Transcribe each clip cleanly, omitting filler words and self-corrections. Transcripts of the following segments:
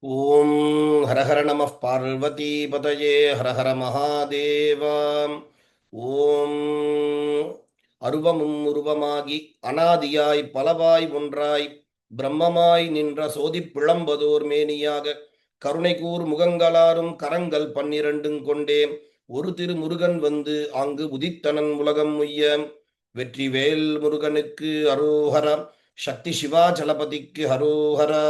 ஓம் ஹரஹர நம பார்வதி பதயே ஹரஹர மகாதேவா. ஓம் அருவமும் உருவமாகி அனாதியாய் பலவாய் ஒன்றாய் பிரம்மமாய் நின்ற சோதிப் பிளம்பதோர் மேனியாக கருணைகூர் முகங்களாரும் கரங்கள் 12 கொண்டே ஒரு திரு முருகன் வந்து ஆங்கு உதித்தனன் உலகம் உய்ய. வெற்றிவேல் முருகனுக்கு அரோஹர, சக்தி சிவாச்சலபதிக்கு ஹரோஹரா.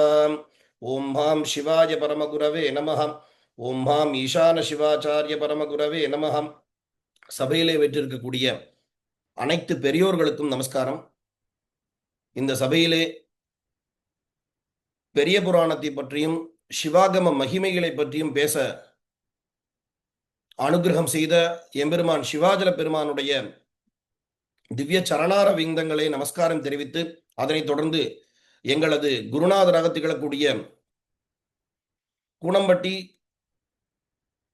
ஓம் ஹாம் சிவாய பரமகுரவே நமஹம். ஓம் ஹாம் ஈசான சிவாச்சாரிய பரமகுரவே நமஹம். சபையிலே வெற்றிருக்கக்கூடிய அனைத்து பெரியோர்களுக்கும் நமஸ்காரம். இந்த சபையிலே பெரிய புராணத்தை பற்றியும் சிவாகம மகிமைகளை பற்றியும் பேச அனுகிரகம் செய்த எம்பெருமான் சிவாஜல பெருமானுடைய திவ்ய சரணார விந்தங்களை நமஸ்காரம் தெரிவித்து, அதனைத் தொடர்ந்து எங்களது குருநாதராக திகழக்கூடிய கூனம்பட்டி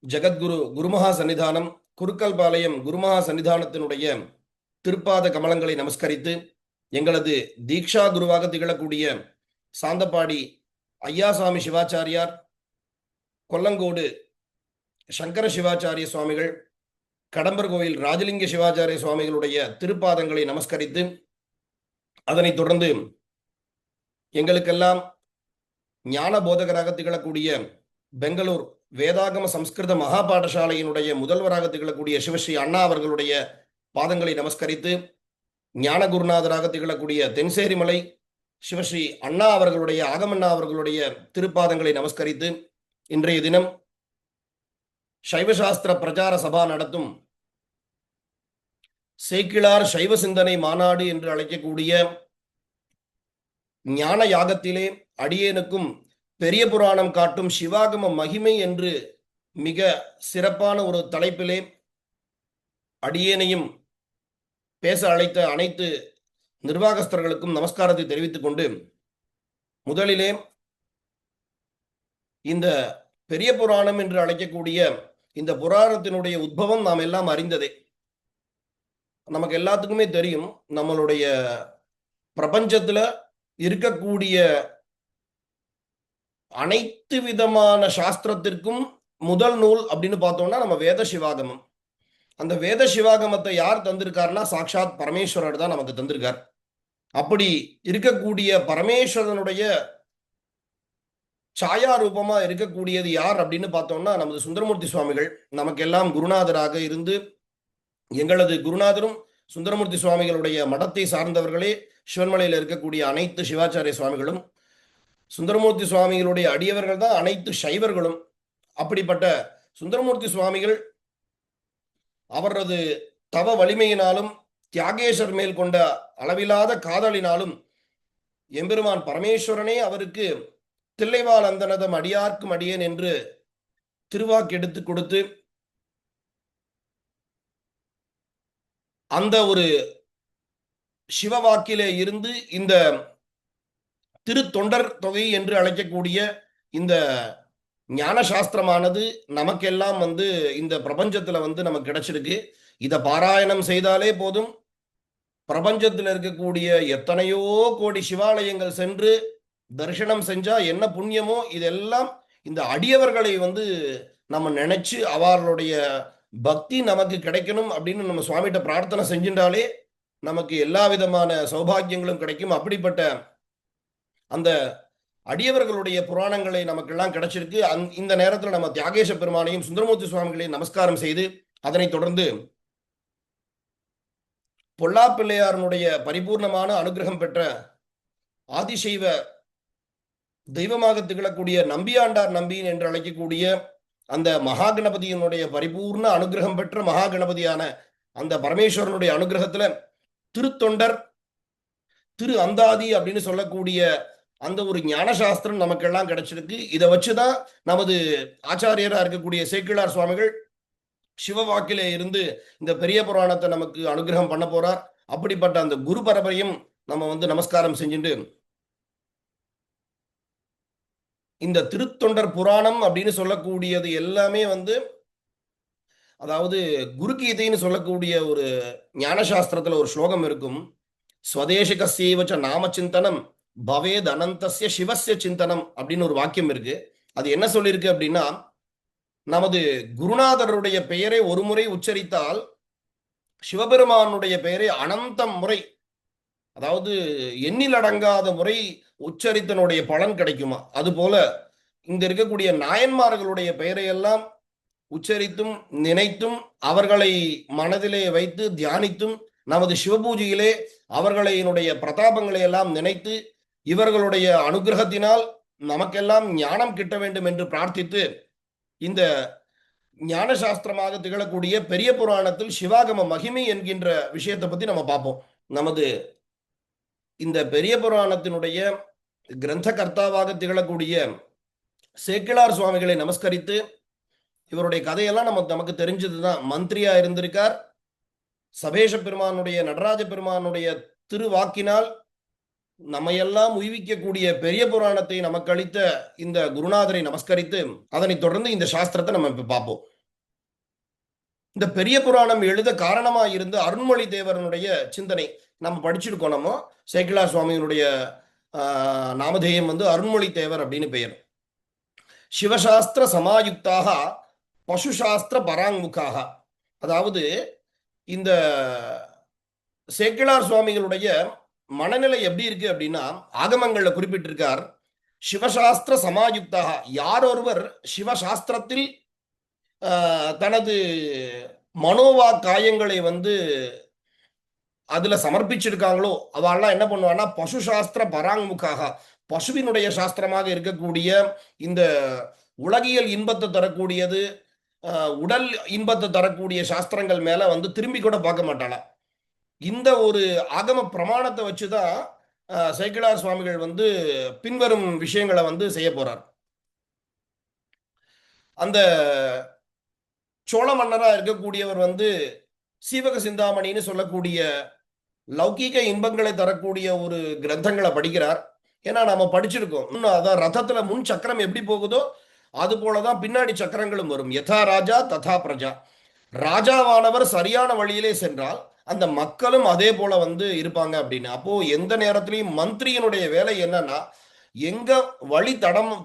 ஜெகத்குரு குருமகா சன்னிதானம் குருக்கல்பாளையம் குருமகா சன்னிதானத்தினுடைய திருப்பாத கமலங்களை நமஸ்கரித்து, எங்களது தீக்ஷா குருவாக திகழக்கூடிய சாந்தப்பாடி ஐயாசாமி சிவாச்சாரியார், கொல்லங்கோடு சங்கர சிவாச்சாரிய சுவாமிகள், கடம்பர் கோயில் ராஜலிங்க சிவாச்சாரிய சுவாமிகளுடைய திருப்பாதங்களை நமஸ்கரித்து, அதனைத் தொடர்ந்து எங்களுக்கெல்லாம் ஞான போதகராக திகழக்கூடிய பெங்களூர் வேதாகம சம்ஸ்கிருத மகா பாடசாலையினுடைய முதல்வராக திகழக்கூடிய சிவஸ்ரீ அண்ணா அவர்களுடைய பாதங்களை நமஸ்கரித்து, ஞான குருநாதராக திகழக்கூடிய தென்சேரிமலை சிவஸ்ரீ அண்ணா அவர்களுடைய ஆகமண்ணா அவர்களுடைய திருப்பாதங்களை நமஸ்கரித்து, இன்றைய தினம் சைவசாஸ்திர பிரச்சார சபா நடத்தும் சேக்கிழார் சைவ சிந்தனை மாநாடு என்று அழைக்கக்கூடிய ஞான யாகத்திலே அடியேனுக்கும் பெரிய புராணம் காட்டும் சிவாகம மகிமை என்று மிக சிறப்பான ஒரு தலைப்பிலே அடியேனையும் பேச அழைத்த அனைத்து நிர்வாகஸ்தர்களுக்கும் நமஸ்காரத்தை தெரிவித்துக் கொண்டு, முதலிலே இந்த பெரிய புராணம் என்று அழைக்கக்கூடிய இந்த புராணத்தினுடைய உத்பவம் நாம் எல்லாம் அறிந்ததே. நமக்கு எல்லாத்துக்குமே தெரியும், நம்மளுடைய பிரபஞ்சத்துல இருக்கக்கூடிய அனைத்து விதமான சாஸ்திரத்திற்கும் முதல் நூல் அப்படின்னு பார்த்தோம்னா நம்ம வேத சிவாகமம். அந்த வேத சிவாகமத்தை யார் தந்திருக்காருன்னா சாட்சாத் பரமேஸ்வரர் தான் நமக்கு தந்திருக்கார். அப்படி இருக்கக்கூடிய பரமேஸ்வரனுடைய சாயா ரூபமா இருக்கக்கூடியது யார் அப்படின்னு பார்த்தோம்னா நமது சுந்தரமூர்த்தி சுவாமிகள் நமக்கெல்லாம் குருநாதராக இருந்து, எங்களது குருநாதரும் சுந்தரமூர்த்தி சுவாமிகளுடைய மடத்தை சார்ந்தவர்களே சிவன்மலையில் இருக்கக்கூடிய அனைத்து சிவாச்சாரிய சுவாமிகளும், சுந்தரமூர்த்தி சுவாமிகளுடைய அடியவர்கள் தான் அனைத்து சைவர்களும். அப்படிப்பட்ட சுந்தரமூர்த்தி சுவாமிகள் அவரது தவ வலிமையினாலும் தியாகேஸ்வர் மேல் கொண்ட அளவிலாத காதலினாலும் எம்பெருமான் பரமேஸ்வரனே அவருக்கு தில்லைவாழ் அந்தனதம் அடியார்க்கும் அடியேன் என்று திருவாக்கு எடுத்து கொடுத்து, அந்த ஒரு சிவவாக்கிலே இருந்து இந்த திருத்தொண்டர் தொகை என்று அழைக்கக்கூடிய இந்த ஞான சாஸ்திரமானது நமக்கெல்லாம் இந்த பிரபஞ்சத்துல நமக்கு கிடைச்சிருக்கு. இதை பாராயணம் செய்தாலே போதும், பிரபஞ்சத்தில் இருக்கக்கூடிய எத்தனையோ கோடி சிவாலயங்கள் சென்று தரிசனம் செஞ்சா என்ன புண்ணியமோ இதெல்லாம் இந்த அடியவர்களை நம்ம நினைச்சு அவர்களுடைய பக்தி நமக்கு கிடைக்கணும் அப்படின்னு நம்ம சுவாமிகிட்ட பிரார்த்தனை செஞ்சின்றாலே நமக்கு எல்லா விதமான சௌபாகியங்களும் கிடைக்கும். அப்படிப்பட்ட அந்த அடியவர்களுடைய புராணங்களை நமக்கெல்லாம் கிடைச்சிருக்கு. இந்த நேரத்தில் நம்ம தியாகேச பெருமானையும் சுந்தரமூர்த்தி சுவாமிகளையும் நமஸ்காரம் செய்து, அதனைத் தொடர்ந்து பொல்லாப்பிள்ளையாரனுடைய பரிபூர்ணமான அனுகிரகம் பெற்ற ஆதிசைவ தெய்வமாக திகழக்கூடிய நம்பியாண்டார் நம்பியின் என்று அழைக்கக்கூடிய அந்த மகாகணபதியினுடைய பரிபூர்ண அனுகிரகம் பெற்ற மகாகணபதியான அந்த பரமேஸ்வரனுடைய அனுகிரகத்துல திருத்தொண்டர் திரு அந்தாதி அப்படின்னு சொல்லக்கூடிய அந்த ஒரு ஞான சாஸ்திரம் நமக்கெல்லாம் கிடைச்சிருக்கு. இதை வச்சுதான் நமது ஆச்சாரியரா இருக்கக்கூடிய சேக்கிழார் சுவாமிகள் சிவவாக்கிலே இருந்து இந்த பெரிய புராணத்தை நமக்கு அனுகிரகம் பண்ண போறார். அப்படிப்பட்ட அந்த குரு பரம்பரையும் நம்ம நமஸ்காரம் செஞ்சுட்டு, இந்த திருத்தொண்டர் புராணம் அப்படின்னு சொல்லக்கூடியது எல்லாமே அதாவது குரு கீதைன்னு சொல்லக்கூடிய ஒரு ஞானசாஸ்திரத்துல ஒரு ஸ்லோகம் இருக்கும். ஸ்வதேசிகசேவச்ச நாம சிந்தனம் பவேத் அனந்தஸ்ய சிவஸ்ய சிந்தனம் அப்படின்னு ஒரு வாக்கியம் இருக்கு. அது என்ன சொல்லியிருக்கு அப்படின்னா, நமது குருநாதருடைய பெயரை ஒரு முறை உச்சரித்தால் சிவபெருமானுடைய பெயரை அனந்தம் முறை, அதாவது எண்ணில் அடங்காத முறை உச்சரித்தனுடைய பலன் கிடைக்குமா. அதுபோல இங்க இருக்கக்கூடிய நாயன்மார்களுடைய பெயரை எல்லாம் உச்சரித்தும் நினைத்தும் அவர்களை மனதிலே வைத்து தியானித்தும் நமது சிவபூஜையிலே அவர்களினுடைய பிரதாபங்களை எல்லாம் நினைத்து இவர்களுடைய அனுகிரகத்தினால் நமக்கெல்லாம் ஞானம் கிட்ட வேண்டும் என்று பிரார்த்தித்து இந்த ஞான சாஸ்திரமாக திகழக்கூடிய பெரிய புராணத்தில் சிவாகம மகிமை என்கின்ற விஷயத்தை பத்தி நம்ம பார்ப்போம். நமது இந்த பெரிய புராணத்தினுடைய கிரந்த கர்த்தாவாக திகழக்கூடிய சேக்கிழார் சுவாமிகளை நமஸ்கரித்து, இவருடைய கதையெல்லாம் நமக்கு தெரிஞ்சதுதான். மந்திரியா இருந்திருக்கார். சபேஷ பெருமானுடைய நடராஜ பெருமானுடைய திருவாக்கினால் நம்மையெல்லாம் உய்விக்கக்கூடிய பெரிய புராணத்தை நமக்கு அளித்த இந்த குருநாதரை நமஸ்கரித்து அதனை தொடர்ந்து இந்த சாஸ்திரத்தை நம்ம இப்ப பார்ப்போம். இந்த பெரிய புராணம் எழுத காரணமா இருந்த அருண்மொழி தேவரனுடைய சிந்தனை நம்ம படிச்சிருக்கோம். நம்ம சேக்கிழார் சுவாமியினுடைய நாமதேயம் அருண்மொழி தேவர் அப்படின்னு பெயர். சிவசாஸ்திர சமாயுக்தாக பசுசாஸ்திர பராங்முகாக. அதாவது இந்த சேக்கிழார் சுவாமிகளுடைய மனநிலை எப்படி இருக்கு அப்படின்னா, ஆகமங்கள்ல குறிப்பிட்டிருக்கார், சிவசாஸ்திர சமாயுக்தாக. யார் ஒருவர் சிவசாஸ்திரத்தில் தனது மனோவா காயங்களை அதுல சமர்ப்பிச்சிருக்காங்களோ அவெல்லாம் என்ன பண்ணுவான்னா பசுசாஸ்திர பராங்முகாக, பசுவினுடைய சாஸ்திரமாக இருக்கக்கூடிய இந்த உலகியல் இன்பத்தை தரக்கூடியது, உடல் இன்பத்தை தரக்கூடிய சாஸ்திரங்கள் மேல திரும்பி கூட பார்க்க மாட்டாளா. இந்த ஒரு ஆகம பிரமாணத்தை வச்சுதான் சேக்கிழார் சுவாமிகள் பின்வரும் விஷயங்களை செய்ய போறார். அந்த சோழ மன்னரா இருக்கக்கூடியவர் சீவக சிந்தாமணின்னு சொல்லக்கூடிய லௌகீக இன்பங்களை தரக்கூடிய ஒரு கிரந்தங்களை படிக்கிறார். ஏன்னா நம்ம படிச்சிருக்கோம், அதான் ரதத்துல முன் சக்கரம் எப்படி போகுதோ அது போலதான் பின்னாடி சக்கரங்களும் வரும். யதா ராஜா ததா பிரஜா. ராஜாவானவர் சரியான வழியிலே சென்றால் அந்த மக்களும் அதே போல இருப்பாங்க அப்படின்னு. அப்போ எந்த நேரத்திலையும் மந்திரியினுடைய வேலை என்னன்னா, எங்க வழி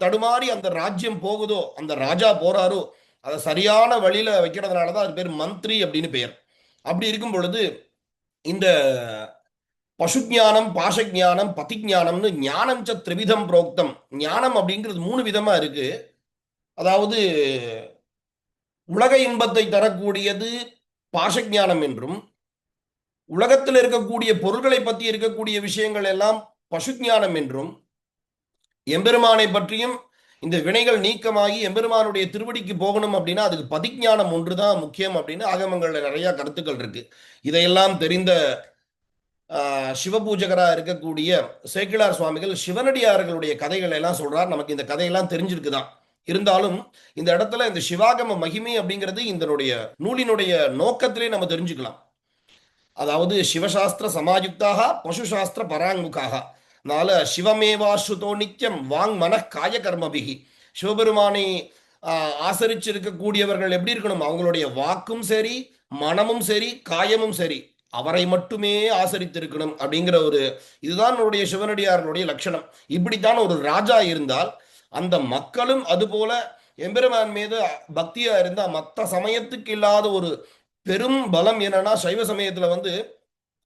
தடுமாறி அந்த ராஜ்யம் போகுதோ, அந்த ராஜா போறாரோ அதை சரியான வழியில வைக்கிறதுனாலதான் அது பேர் மந்திரி அப்படின்னு பெயர். அப்படி இருக்கும் பொழுது இந்த பசுஜானம், பாசஜானம், பதிஜானம்னு ஞானம் ச திரிவிதம் புரோக்தம். ஞானம் அப்படிங்கிறது 3 விதமா இருக்கு. அதாவது உலக இன்பத்தை தரக்கூடியது பாசஜானம் என்றும், உலகத்தில் இருக்கக்கூடிய பொருள்களை பற்றி இருக்கக்கூடிய விஷயங்கள் எல்லாம் பசுஜானம் என்றும், எம்பெருமானை பற்றியும் இந்த வினைகள் நீக்கமாகி எம்பெருமானுடைய திருவடிக்கு போகணும் அப்படின்னா அதுக்கு பதிஞானம் ஒன்றுதான் முக்கியம் அப்படின்னு ஆகமங்கள்ல நிறைய கருத்துக்கள் இருக்கு. இதையெல்லாம் தெரிந்த சிவபூஜகராக இருக்கக்கூடிய சேக்கிழார் சுவாமிகள் சிவனடியார்களுடைய கதைகள் எல்லாம் சொல்றார். நமக்கு இந்த கதையெல்லாம் தெரிஞ்சிருக்குதான். இருந்தாலும் இந்த இடத்துல இந்த சிவாகம மகிமை அப்படிங்கிறது இந்த நூலினுடைய நோக்கத்திலே நம்ம தெரிஞ்சுக்கலாம். அதாவது சிவசாஸ்திர சமாயுக்தாக பசுசாஸ்திர பராங்முகாக. அதனால சிவமேவாஸ்ருதோ நித்தியம் வாங் மன காய கர்மபிகி. சிவபெருமானை ஆசரிச்சிருக்கக்கூடியவர்கள் எப்படி இருக்கணும், அவங்களுடைய வாக்கும் சரி மனமும் சரி காயமும் சரி அவரை மட்டுமே ஆசரித்திருக்கணும் அப்படிங்கிற இதுதான் நம்முடைய சிவனடியார்களுடைய லட்சணம். இப்படித்தான் ஒரு ராஜா இருந்தால் அந்த மக்களும் அதுபோல எம்பெருமான் மீது பக்தியா இருந்தா மற்ற சமயத்துக்கு இல்லாத ஒரு பெரும் பலம் என்னன்னா, சைவ சமயத்துல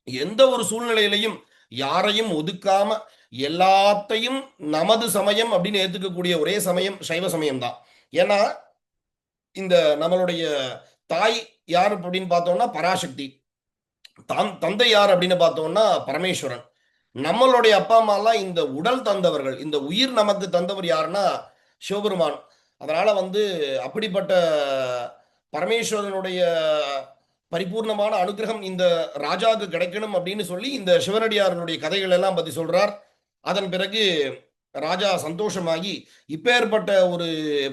எந்த ஒரு சூழ்நிலையிலையும் யாரையும் ஒதுக்காம எல்லாத்தையும் நமது சமயம் அப்படின்னு ஏத்துக்கக்கூடிய ஒரே சமயம் சைவ சமயம் தான். ஏன்னா இந்த நம்மளுடைய தாய் யார் அப்படின்னு பார்த்தோம்னா பராசக்தி, தந்தை யார் அப்படின்னு பார்த்தோம்னா பரமேஸ்வரன். நம்மளுடைய அப்பா அம்மா எல்லாம் இந்த உடல் தந்தவர்கள், இந்த உயிர் நமக்கு தந்தவர் யாருன்னா சிவபெருமான். அதனால அப்படிப்பட்ட பரமேஸ்வரனுடைய பரிபூர்ணமான அனுகிரகம் இந்த ராஜாவுக்கு கிடைக்கணும் அப்படின்னு சொல்லி இந்த சிவனடியாரனுடைய கதைகள் எல்லாம் பத்தி சொல்றார். அதன் பிறகு ராஜா சந்தோஷமாகி இப்பேற்பட்ட ஒரு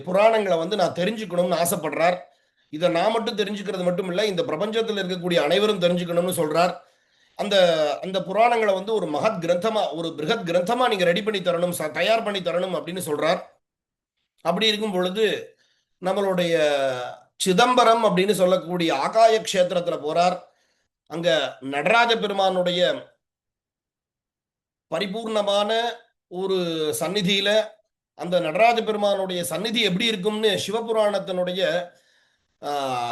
புராணங்களை நான் தெரிஞ்சுக்கணும்னு ஆசைப்படுறார். இதை நான் மட்டும் தெரிஞ்சுக்கிறது மட்டும் இல்லை, இந்த பிரபஞ்சத்தில் இருக்கக்கூடிய அனைவரும் தெரிஞ்சுக்கணும்னு சொல்றார். அந்த அந்த புராணங்களை ஒரு மகத் கிரந்தமா, ஒரு பிருகத் கிரந்தமா நீங்க ரெடி பண்ணி தரணும், தயார் பண்ணி தரணும் அப்படின்னு சொல்றார். அப்படி இருக்கும் பொழுது நம்மளுடைய சிதம்பரம் அப்படின்னு சொல்லக்கூடிய ஆகாய கஷேத்திரத்துல போறார். அங்க நடராஜ பெருமானுடைய பரிபூர்ணமான ஒரு சந்நிதியில அந்த நடராஜ பெருமானுடைய சந்நிதி எப்படி இருக்கும்னு சிவபுராணத்தினுடைய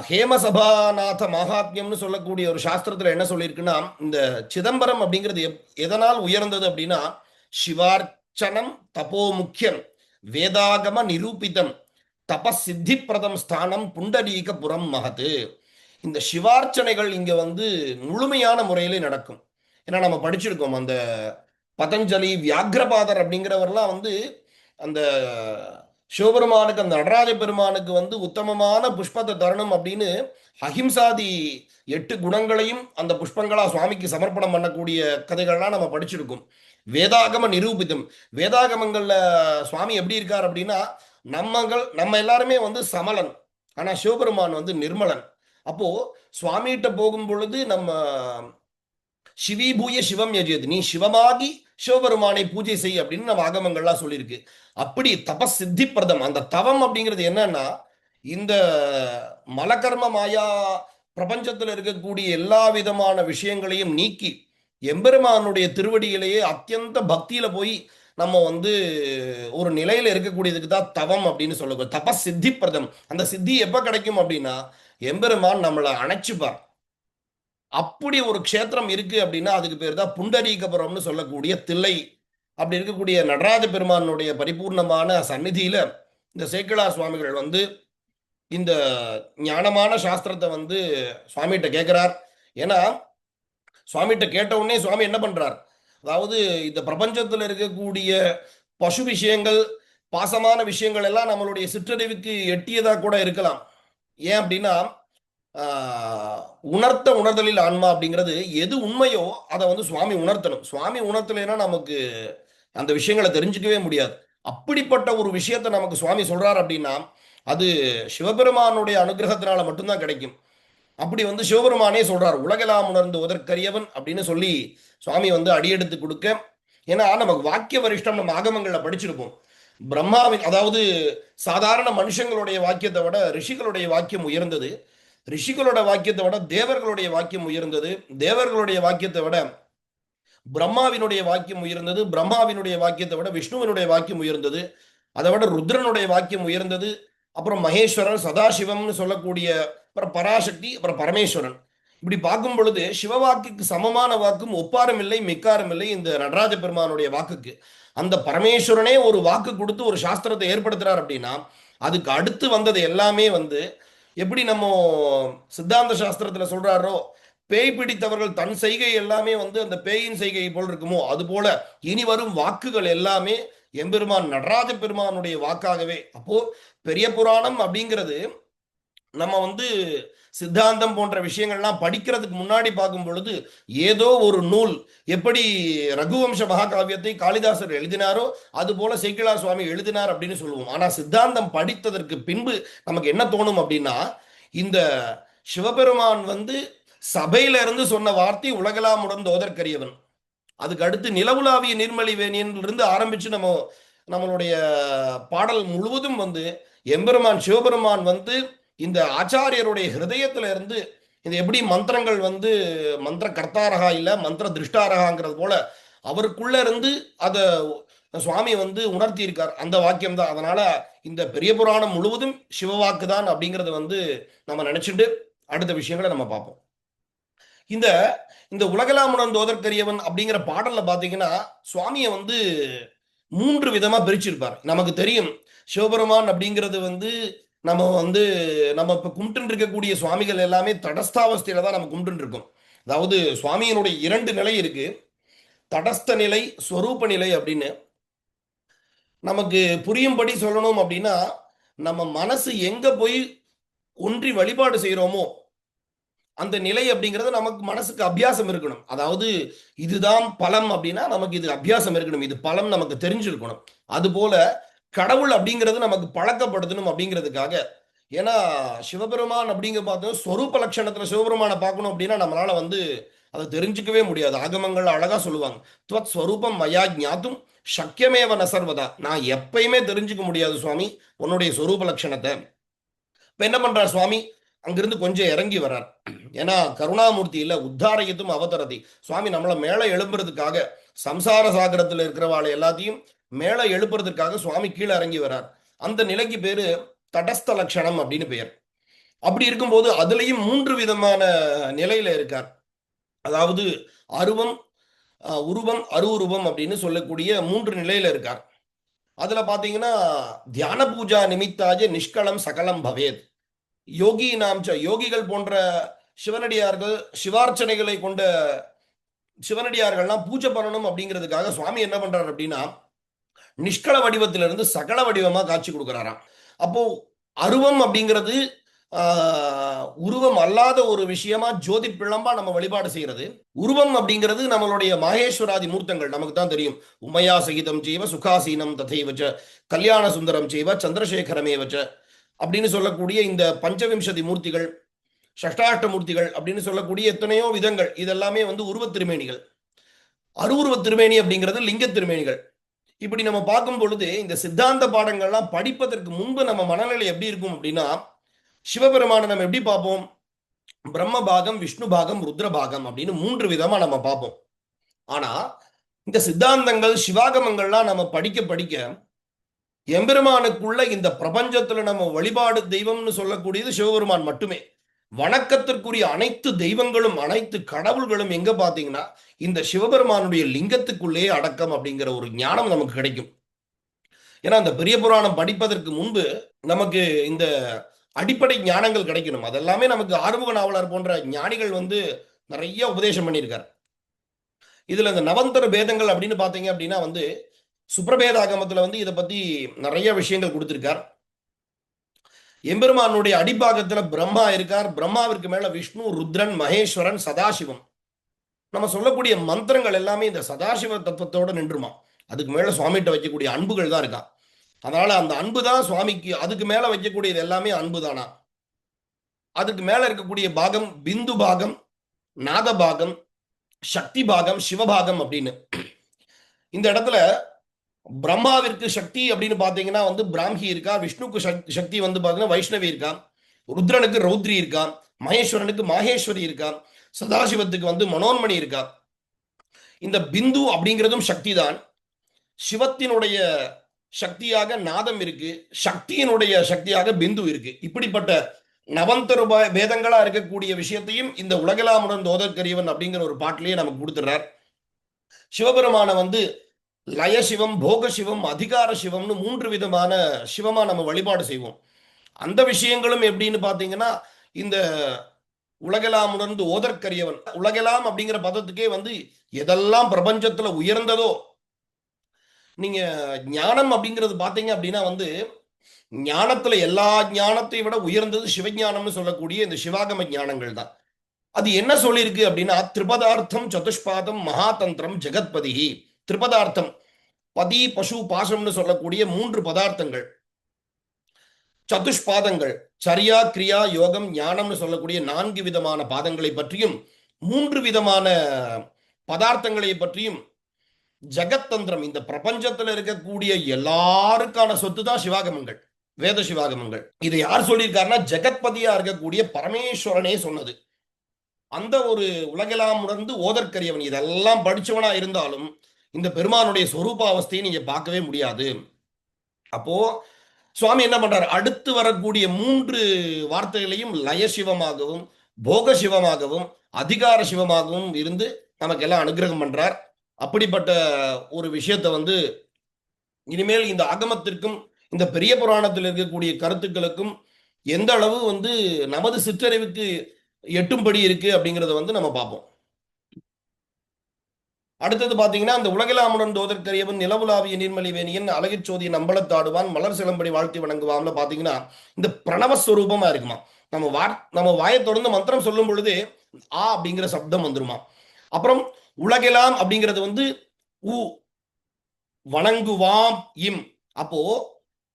ஹேமசபாநாத மகாத்மியம்னு சொல்லக்கூடிய ஒரு சாஸ்திரத்துல என்ன சொல்லியிருக்குன்னா, இந்த சிதம்பரம் அப்படிங்கிறது எதனால் உயர்ந்தது அப்படின்னா, சிவார்ச்சனம் தபோ முக்கியம் வேதாகம நிரூபிதம் தபசித்தி பிரதம் ஸ்தானம் புண்டரீகபுரம் மகது. இந்த சிவார்ச்சனைகள் இங்க வந்து முழுமையான முறையிலே நடக்கும். ஏன்னா நம்ம படிச்சிருக்கோம், அந்த பதஞ்சலி வியாகிரபாதர் அப்படிங்கிறவர்லாம் வந்து அந்த சிவபெருமானுக்கு, அந்த நடராஜ பெருமானுக்கு வந்து உத்தமமான புஷ்பத்தை தரணும் அப்படின்னு அஹிம்சாதி 8 குணங்களையும் அந்த புஷ்பங்களா சுவாமிக்கு சமர்ப்பணம் பண்ணக்கூடிய கதைகள்லாம் நம்ம படிச்சிருக்கோம். வேதாகம நிரூபிதம், வேதாகமங்கள்ல சுவாமி எப்படி இருக்கார் அப்படின்னா, நம்ம எல்லாருமே வந்து சமலன், ஆனா சிவபெருமான் வந்து நிர்மலன். அப்போ சுவாமிகிட்ட போகும் பொழுது நம்ம சிவிபூய சிவம் யஜேது, நீ சிவமாகி சிவபெருமானை பூஜை செய் அப்படின்னு நம்ம ஆகமங்கள்லாம் சொல்லியிருக்கு. அப்படி தபஸ் சித்தி பிரதம், அந்த தவம் அப்படிங்கிறது என்னன்னா, இந்த மலகர்ம மாயா பிரபஞ்சத்தில் இருக்கக்கூடிய எல்லா விதமான விஷயங்களையும் நீக்கி எம்பெருமானுடைய திருவடியிலேயே அத்தியந்த பக்தியில போய் நம்ம வந்து ஒரு நிலையில இருக்கக்கூடியதுக்கு தான் தவம் அப்படின்னு சொல்லுவோம். தபஸ் சித்தி பிரதம். அந்த சித்தி எப்ப கிடைக்கும் அப்படின்னா, எம்பெருமான் நம்மளை அணைச்சுப்பார். அப்படி ஒரு க்ஷேத்திரம் இருக்கு அப்படின்னா அதுக்கு பேர் தான் புண்டரீகபுரம்னு சொல்லக்கூடிய தில்லை. அப்படி இருக்கக்கூடிய நடராஜ பெருமானுடைய பரிபூர்ணமான சந்நிதியில இந்த சேக்கிழார் சுவாமிகள் வந்து இந்த ஞானமான சாஸ்திரத்தை வந்து சுவாமிகிட்ட கேட்கிறார். ஏன்னா சுவாமிகிட்ட கேட்ட உடனே சுவாமி என்ன பண்றார், அதாவது இந்த பிரபஞ்சத்தில் இருக்கக்கூடிய பசு விஷயங்கள், பாசமான விஷயங்கள் எல்லாம் நம்மளுடைய சிற்றறிவுக்கு எட்டியதா கூட இருக்கலாம். ஏன் அப்படின்னா, உணர்த்த உணர்தலில் ஆன்மா அப்படிங்கிறது எது உண்மையோ அதை வந்து சுவாமி உணர்த்தணும். சுவாமி உணர்த்தலைன்னா நமக்கு அந்த விஷயங்களை தெரிஞ்சுக்கவே முடியாது. அப்படிப்பட்ட ஒரு விஷயத்தை நமக்கு சுவாமி சொல்றார் அப்படின்னா அது சிவபெருமானுடைய அனுகிரகத்தினால மட்டும்தான் கிடைக்கும். அப்படி வந்து சிவபெருமானே சொல்றார், உலகெல்லாம் உணர்ந்து உதற்கரியவன் அப்படின்னு சொல்லி சுவாமி வந்து அடியெடுத்து கொடுக்க. ஏன்னா நமக்கு வாக்கிய வரிஷ்டம் நம்ம ஆகமங்கள்ல படிச்சிருப்போம். பிரம்மாவின், அதாவது சாதாரண மனுஷங்களுடைய வாக்கியத்தை விட ரிஷிகளுடைய வாக்கியம் உயர்ந்தது, ரிஷிகளோட வாக்கியத்தை விட தேவர்களுடைய வாக்கியம் உயர்ந்தது, தேவர்களுடைய வாக்கியத்தை விட பிரம்மாவினுடைய வாக்கியம் உயர்ந்தது, பிரம்மாவினுடைய வாக்கியத்தை விட விஷ்ணுவினுடைய வாக்கியம் உயர்ந்தது, அதை விட ருத்ரனுடைய வாக்கியம் உயர்ந்தது, அப்புறம் மகேஸ்வரன் சதாசிவம்னு சொல்லக்கூடிய, அப்புறம் பராசக்தி, அப்புறம் பரமேஸ்வரன். இப்படி பார்க்கும் பொழுது சிவவாக்குக்கு சமமான வாக்கும் ஒப்பாரம் இல்லை மிக்காரம் இல்லை இந்த நடராஜ பெருமானுடைய வாக்குக்கு. அந்த பரமேஸ்வரனே ஒரு வாக்கு கொடுத்து ஒரு சாஸ்திரத்தை ஏற்படுத்துறார் அப்படின்னா அதுக்கு அடுத்து வந்தது எல்லாமே வந்து எப்படி நம்ம சித்தாந்த சாஸ்திரத்துல சொல்றாரோ, பேய் பிடித்தவர்கள் தன் செய்கை எல்லாமே வந்து அந்த பேயின் செய்கை போல் இருக்குமோ அது போல இனி வரும் வாக்குகள் எல்லாமே எம்பெருமான் நடராஜ பெருமானுடைய வாக்காகவே. அப்போ பெரிய புராணம் அப்படிங்கிறது நம்ம வந்து சித்தாந்தம் போன்ற விஷயங்கள்லாம் படிக்கிறதுக்கு முன்னாடி பார்க்கும் பொழுது ஏதோ ஒரு நூல், எப்படி ரகுவம்ச மகாகாவியத்தை காளிதாசர் எழுதினாரோ அது போல சேக்கிழார் சுவாமி எழுதினார் அப்படின்னு சொல்லுவோம். ஆனா சித்தாந்தம் படித்ததற்கு பின்பு நமக்கு என்ன தோணும் அப்படின்னா, இந்த சிவபெருமான் வந்து சபையில இருந்து சொன்ன வார்த்தை உலகெல்லாம் உணர்ந்து ஓதற்கரியவன், அதுக்கு அடுத்து நிலவுலாவிய நீர்மலி வேணியிலிருந்து ஆரம்பிச்சு நம்மளுடைய பாடல் முழுவதும் வந்து எம்பெருமான் சிவபெருமான் வந்து இந்த ஆச்சாரியருடைய ஹிருதயத்துல இருந்து இது எப்படி மந்திரங்கள் வந்து மந்திர கர்த்தாரகா இல்ல மந்திர திருஷ்டாரகாங்கிறது போல அவருக்குள்ள இருந்து அதை சுவாமி வந்து உணர்த்தி இருக்கார். அந்த வாக்கியம் தான். அதனால இந்த பெரிய புராணம் முழுவதும் சிவவாக்கு தான் அப்படிங்கறது வந்து நம்ம நினைச்சுட்டு அடுத்த விஷயங்களை நம்ம பார்ப்போம். இந்த இந்த உலகெல்லாம் உணர்ந்து ஓதற்கரியவன் அப்படிங்கிற பாடல்ல பாத்தீங்கன்னா சுவாமியை வந்து 3 விதமா பிரிச்சிருப்பார். நமக்கு தெரியும் சிவபெருமான் அப்படிங்கிறது வந்து நம்ம வந்து நம்ம இப்ப கும்பிட்டு இருக்கக்கூடிய சுவாமிகள் எல்லாமே தடஸ்தாவஸ்தையில தான் நம்ம கும்பிட்டு இருக்கோம். அதாவது சுவாமியினுடைய 2 நிலை இருக்கு, தடஸ்த நிலை, ஸ்வரூப நிலை அப்படின்னு. நமக்கு புரியும்படி சொல்லணும் அப்படின்னா, நம்ம மனசு எங்க போய் ஒன்றி வழிபாடு செய்யறோமோ அந்த நிலை அப்படிங்கிறது நமக்கு மனசுக்கு அபியாசம் இருக்கணும். அதாவது இதுதான் பலம் அப்படின்னா நமக்கு இது அபியாசம் இருக்கணும், இது பலம் நமக்கு தெரிஞ்சிருக்கணும். அது போல கடவுள் அப்படிங்கிறது நமக்கு பழக்கப்படுத்தணும் அப்படிங்கிறதுக்காக. ஏன்னா சிவபெருமான் அப்படிங்க பார்த்தோம் ஸ்வரூப லட்சணத்துல சிவபெருமானை பார்க்கணும் அப்படின்னா நம்மளால வந்து அதை தெரிஞ்சுக்கவே முடியாது. ஆகமங்கள் அழகா சொல்லுவாங்க, துவத் ஸ்வரூபம் மயா ஞாத்தும் சக்கியமேவ நசர்வதா, நான் எப்பயுமே தெரிஞ்சுக்க முடியாது சுவாமி உன்னுடைய ஸ்வரூப லட்சணத்தை. இப்ப என்ன பண்றார் சுவாமி, அங்கிருந்து கொஞ்சம் இறங்கி வர்றார். ஏன்னா கருணாமூர்த்தி இல்ல உத்தாரயத்தும் அவதரதி, சுவாமி நம்மளை மேல எழும்புறதுக்காக சம்சார சாகரத்தில் இருக்கிறவாளை எல்லாத்தையும் மேலே எழுப்புறதுக்காக சுவாமி கீழே இறங்கி வரார். அந்த நிலைக்கு பேரு தடஸ்த லட்சணம் அப்படின்னு பெயர். அப்படி இருக்கும்போது அதுலயும் 3 விதமான நிலையில இருக்கார். அதாவது அருவம், உருவம், அருவுருவம் அப்படின்னு சொல்லக்கூடிய 3 நிலையில இருக்கார். அதுல பாத்தீங்கன்னா தியான பூஜா நிமித்தாஜ நிஷ்களம் சகலம் பவேத். யோகி நாம்ச யோகிகள் போன்ற சிவனடியார்கள், சிவார்ச்சனைகளை கொண்ட சிவனடியார்கள்லாம் பூஜை பண்ணணும் அப்படிங்கிறதுக்காக சுவாமி என்ன பண்றாரு அப்படின்னா நிஷ்கள வடிவத்திலிருந்து சகல வடிவமா காட்சி கொடுக்கிறாராம். அப்போ அருவம் அப்படிங்கிறது உருவம் அல்லாத ஒரு விஷயமா ஜோதி பிழம்பா நம்ம வழிபாடு செய்யறது. உருவம் அப்படிங்கிறது நம்மளுடைய மாகேஸ்வராதி மூர்த்தங்கள் நமக்கு தான் தெரியும். உமையா சகிதம் செய்வ சுகாசீனம் ததைவச்ச கல்யாண சுந்தரம் செய்வ சந்திரசேகரமேவச்ச அப்படின்னு சொல்லக்கூடிய இந்த பஞ்சவிம்சதி மூர்த்திகள், ஷஷ்டாஷ்ட மூர்த்திகள் அப்படின்னு சொல்லக்கூடிய எத்தனையோ விதங்கள், இதெல்லாமே உருவத் திருமேனிகள். அருவுருவ திருமேனி அப்படிங்கிறது லிங்க திருமேனிகள். இப்படி நம்ம பார்க்கும் பொழுது இந்த சித்தாந்த பாடங்கள்லாம் படிப்பதற்கு முன்பு நம்ம மனநிலை எப்படி இருக்கும் அப்படின்னா, சிவபெருமானை நம்ம எப்படி பார்ப்போம்? பிரம்ம பாகம், விஷ்ணு பாகம், ருத்ர பாகம் அப்படின்னு 3 விதமா நம்ம பார்ப்போம். ஆனா இந்த சித்தாந்தங்கள் சிவாகமங்கள்லாம் நம்ம படிக்க படிக்க எம்பெருமானுக்குள்ள இந்த பிரபஞ்சத்துல நம்ம வழிபாடு தெய்வம்னு சொல்லக்கூடியது சிவபெருமான் மட்டுமே. வணக்கத்திற்குரிய அனைத்து தெய்வங்களும் அனைத்து கடவுள்களும் எங்க பாத்தீங்கன்னா இந்த சிவபெருமானுடைய லிங்கத்துக்குள்ளே அடக்கம் அப்படிங்கிற ஒரு ஞானம் நமக்கு கிடைக்கும். ஏன்னா அந்த பெரிய புராணம் படிப்பதற்கு முன்பு நமக்கு இந்த அடிப்படை ஞானங்கள் கிடைக்கணும். அதெல்லாமே நமக்கு ஆறுமுக நாவலர் போன்ற ஞானிகள் நிறைய உபதேசம் பண்ணியிருக்கார். இதுல இந்த நவந்தர பேதங்கள் அப்படின்னு பாத்தீங்க அப்படின்னா சுப்ரபேதாகமத்துல இதை பத்தி நிறைய விஷயங்கள் கொடுத்திருக்கார். எம்பெருமானுடைய அடிப்பாகத்துல பிரம்மா இருக்கார். பிரம்மாவிற்கு மேல விஷ்ணு, ருத்ரன், மகேஸ்வரன், சதாசிவம். நம்ம சொல்லக்கூடிய மந்திரங்கள் எல்லாமே இந்த சதாசிவ தத்துவத்தோட நின்றுமா. அதுக்கு மேல சுவாமிகிட்ட வைக்கக்கூடிய அன்புகள் தான் இருக்கான். அதனால அந்த அன்பு தான் சுவாமிக்கு. அதுக்கு மேல வைக்கக்கூடியது எல்லாமே அன்பு தானா. அதுக்கு மேல இருக்கக்கூடிய பாகம் பிந்து பாகம், நாத பாகம், சக்தி பாகம், சிவபாகம் அப்படின்னு. இந்த இடத்துல பிரம்மாவிற்கு சக்தி அப்படின்னு பாத்தீங்கன்னா பிராமி இருக்கா. விஷ்ணுக்கு சக்தி பாத்தீங்கன்னா வைஷ்ணவி இருக்கா. ருத்ரனுக்கு ரௌத்ரி இருக்கா. மகேஸ்வரனுக்கு மாகேஸ்வரி இருக்கா. சதாசிவத்துக்கு மனோன்மணி இருக்கா. இந்த பிந்து அப்படிங்கிறதும் சக்தி தான். சிவத்தினுடைய சக்தியாக நாதம் இருக்கு. சக்தியினுடைய சக்தியாக பிந்து இருக்கு. இப்படிப்பட்ட நவந்தர வேதங்களா இருக்கக்கூடிய விஷயத்தையும் இந்த உலகெல்லாம் தோதற்கரியவன் அப்படிங்கிற ஒரு பாட்டிலேயே நமக்கு கொடுத்துறார். சிவபெருமான லயசிவம், போக சிவம், அதிகார சிவம்னு 3 விதமான சிவமா நம்ம வழிபாடு செய்வோம். அந்த விஷயங்களும் எப்படின்னு பாத்தீங்கன்னா இந்த உலகெல்லாம் உணர்ந்து ஓதற்கரியவன். உலகெல்லாம் அப்படிங்கிற பதத்துக்கே எதெல்லாம் பிரபஞ்சத்துல உயர்ந்ததோ, நீங்க ஞானம் அப்படிங்கிறது பாத்தீங்க அப்படின்னா ஞானத்துல எல்லா ஞானத்தை விட உயர்ந்தது சிவஞானம்னு சொல்லக்கூடிய இந்த சிவாகம ஞானங்கள் தான். அது என்ன சொல்லியிருக்கு அப்படின்னா திரிபதார்த்தம் சதுஷ்பாதம் மகாதந்திரம் ஜெகத்பதி. திரிபதார்த்தம் பதி, பசு, பாசம்னு சொல்லக்கூடிய 3 பதார்த்தங்கள். சதுஷ்பாதங்கள் சரியா, கிரியா, யோகம், ஞானம்னு சொல்லக்கூடிய 4 விதமான பாதங்களை பற்றியும் 3 விதமான பதார்த்தங்களை பற்றியும் ஜெகத்தந்திரம் இந்த பிரபஞ்சத்தில் இருக்கக்கூடிய எல்லாருக்கான சொத்து தான் சிவாகமங்கள், வேத சிவாகமங்கள். இதை யார் சொல்லியிருக்காருன்னா ஜெகத்பதியா இருக்கக்கூடிய பரமேஸ்வரனே சொன்னது. அந்த ஒரு உலகெல்லாம் உணர்ந்து ஓதற்கரியவன். இதெல்லாம் படிச்சவனா இருந்தாலும் இந்த பெருமானுடைய சொரூப அவஸ்தையை நீங்க பார்க்கவே முடியாது. அப்போ சுவாமி என்ன பண்றாரு? அடுத்து வரக்கூடிய 3 வார்த்தைகளையும் லய சிவமாகவும், போக சிவமாகவும், அதிகார சிவமாகவும் இருந்து நமக்கு எல்லாம் அனுகிரகம் பண்றார். அப்படிப்பட்ட ஒரு விஷயத்தை இனிமேல் இந்த ஆகமத்திற்கும் இந்த பெரிய புராணத்தில் இருக்கக்கூடிய கருத்துக்களுக்கும் எந்த அளவு நமது சிற்றறிவுக்கு எட்டும்படி இருக்கு அப்படிங்கிறத நம்ம பார்ப்போம். அடுத்தது பாத்தீங்கன்னா அந்த உலகெல்லாம் தோதற்கரியவன், நிலவுலாவிய நீர்மலி வேணியன், அழகிச்சோதியின் அம்பலத்தாடுவான், மலர் சிலம்படி வாழ்த்தி வணங்குவான்ல பாத்தீங்கன்னா இந்த பிரணவஸ்வரூபமா இருக்குமா. நம்ம வாயை தொடர்ந்து மந்திரம் சொல்லும் பொழுது ஆ அப்படிங்கிற சப்தம் வந்துருமா. அப்புறம் உலகெல்லாம் அப்படிங்கிறது உ வணங்குவாம் இம். அப்போ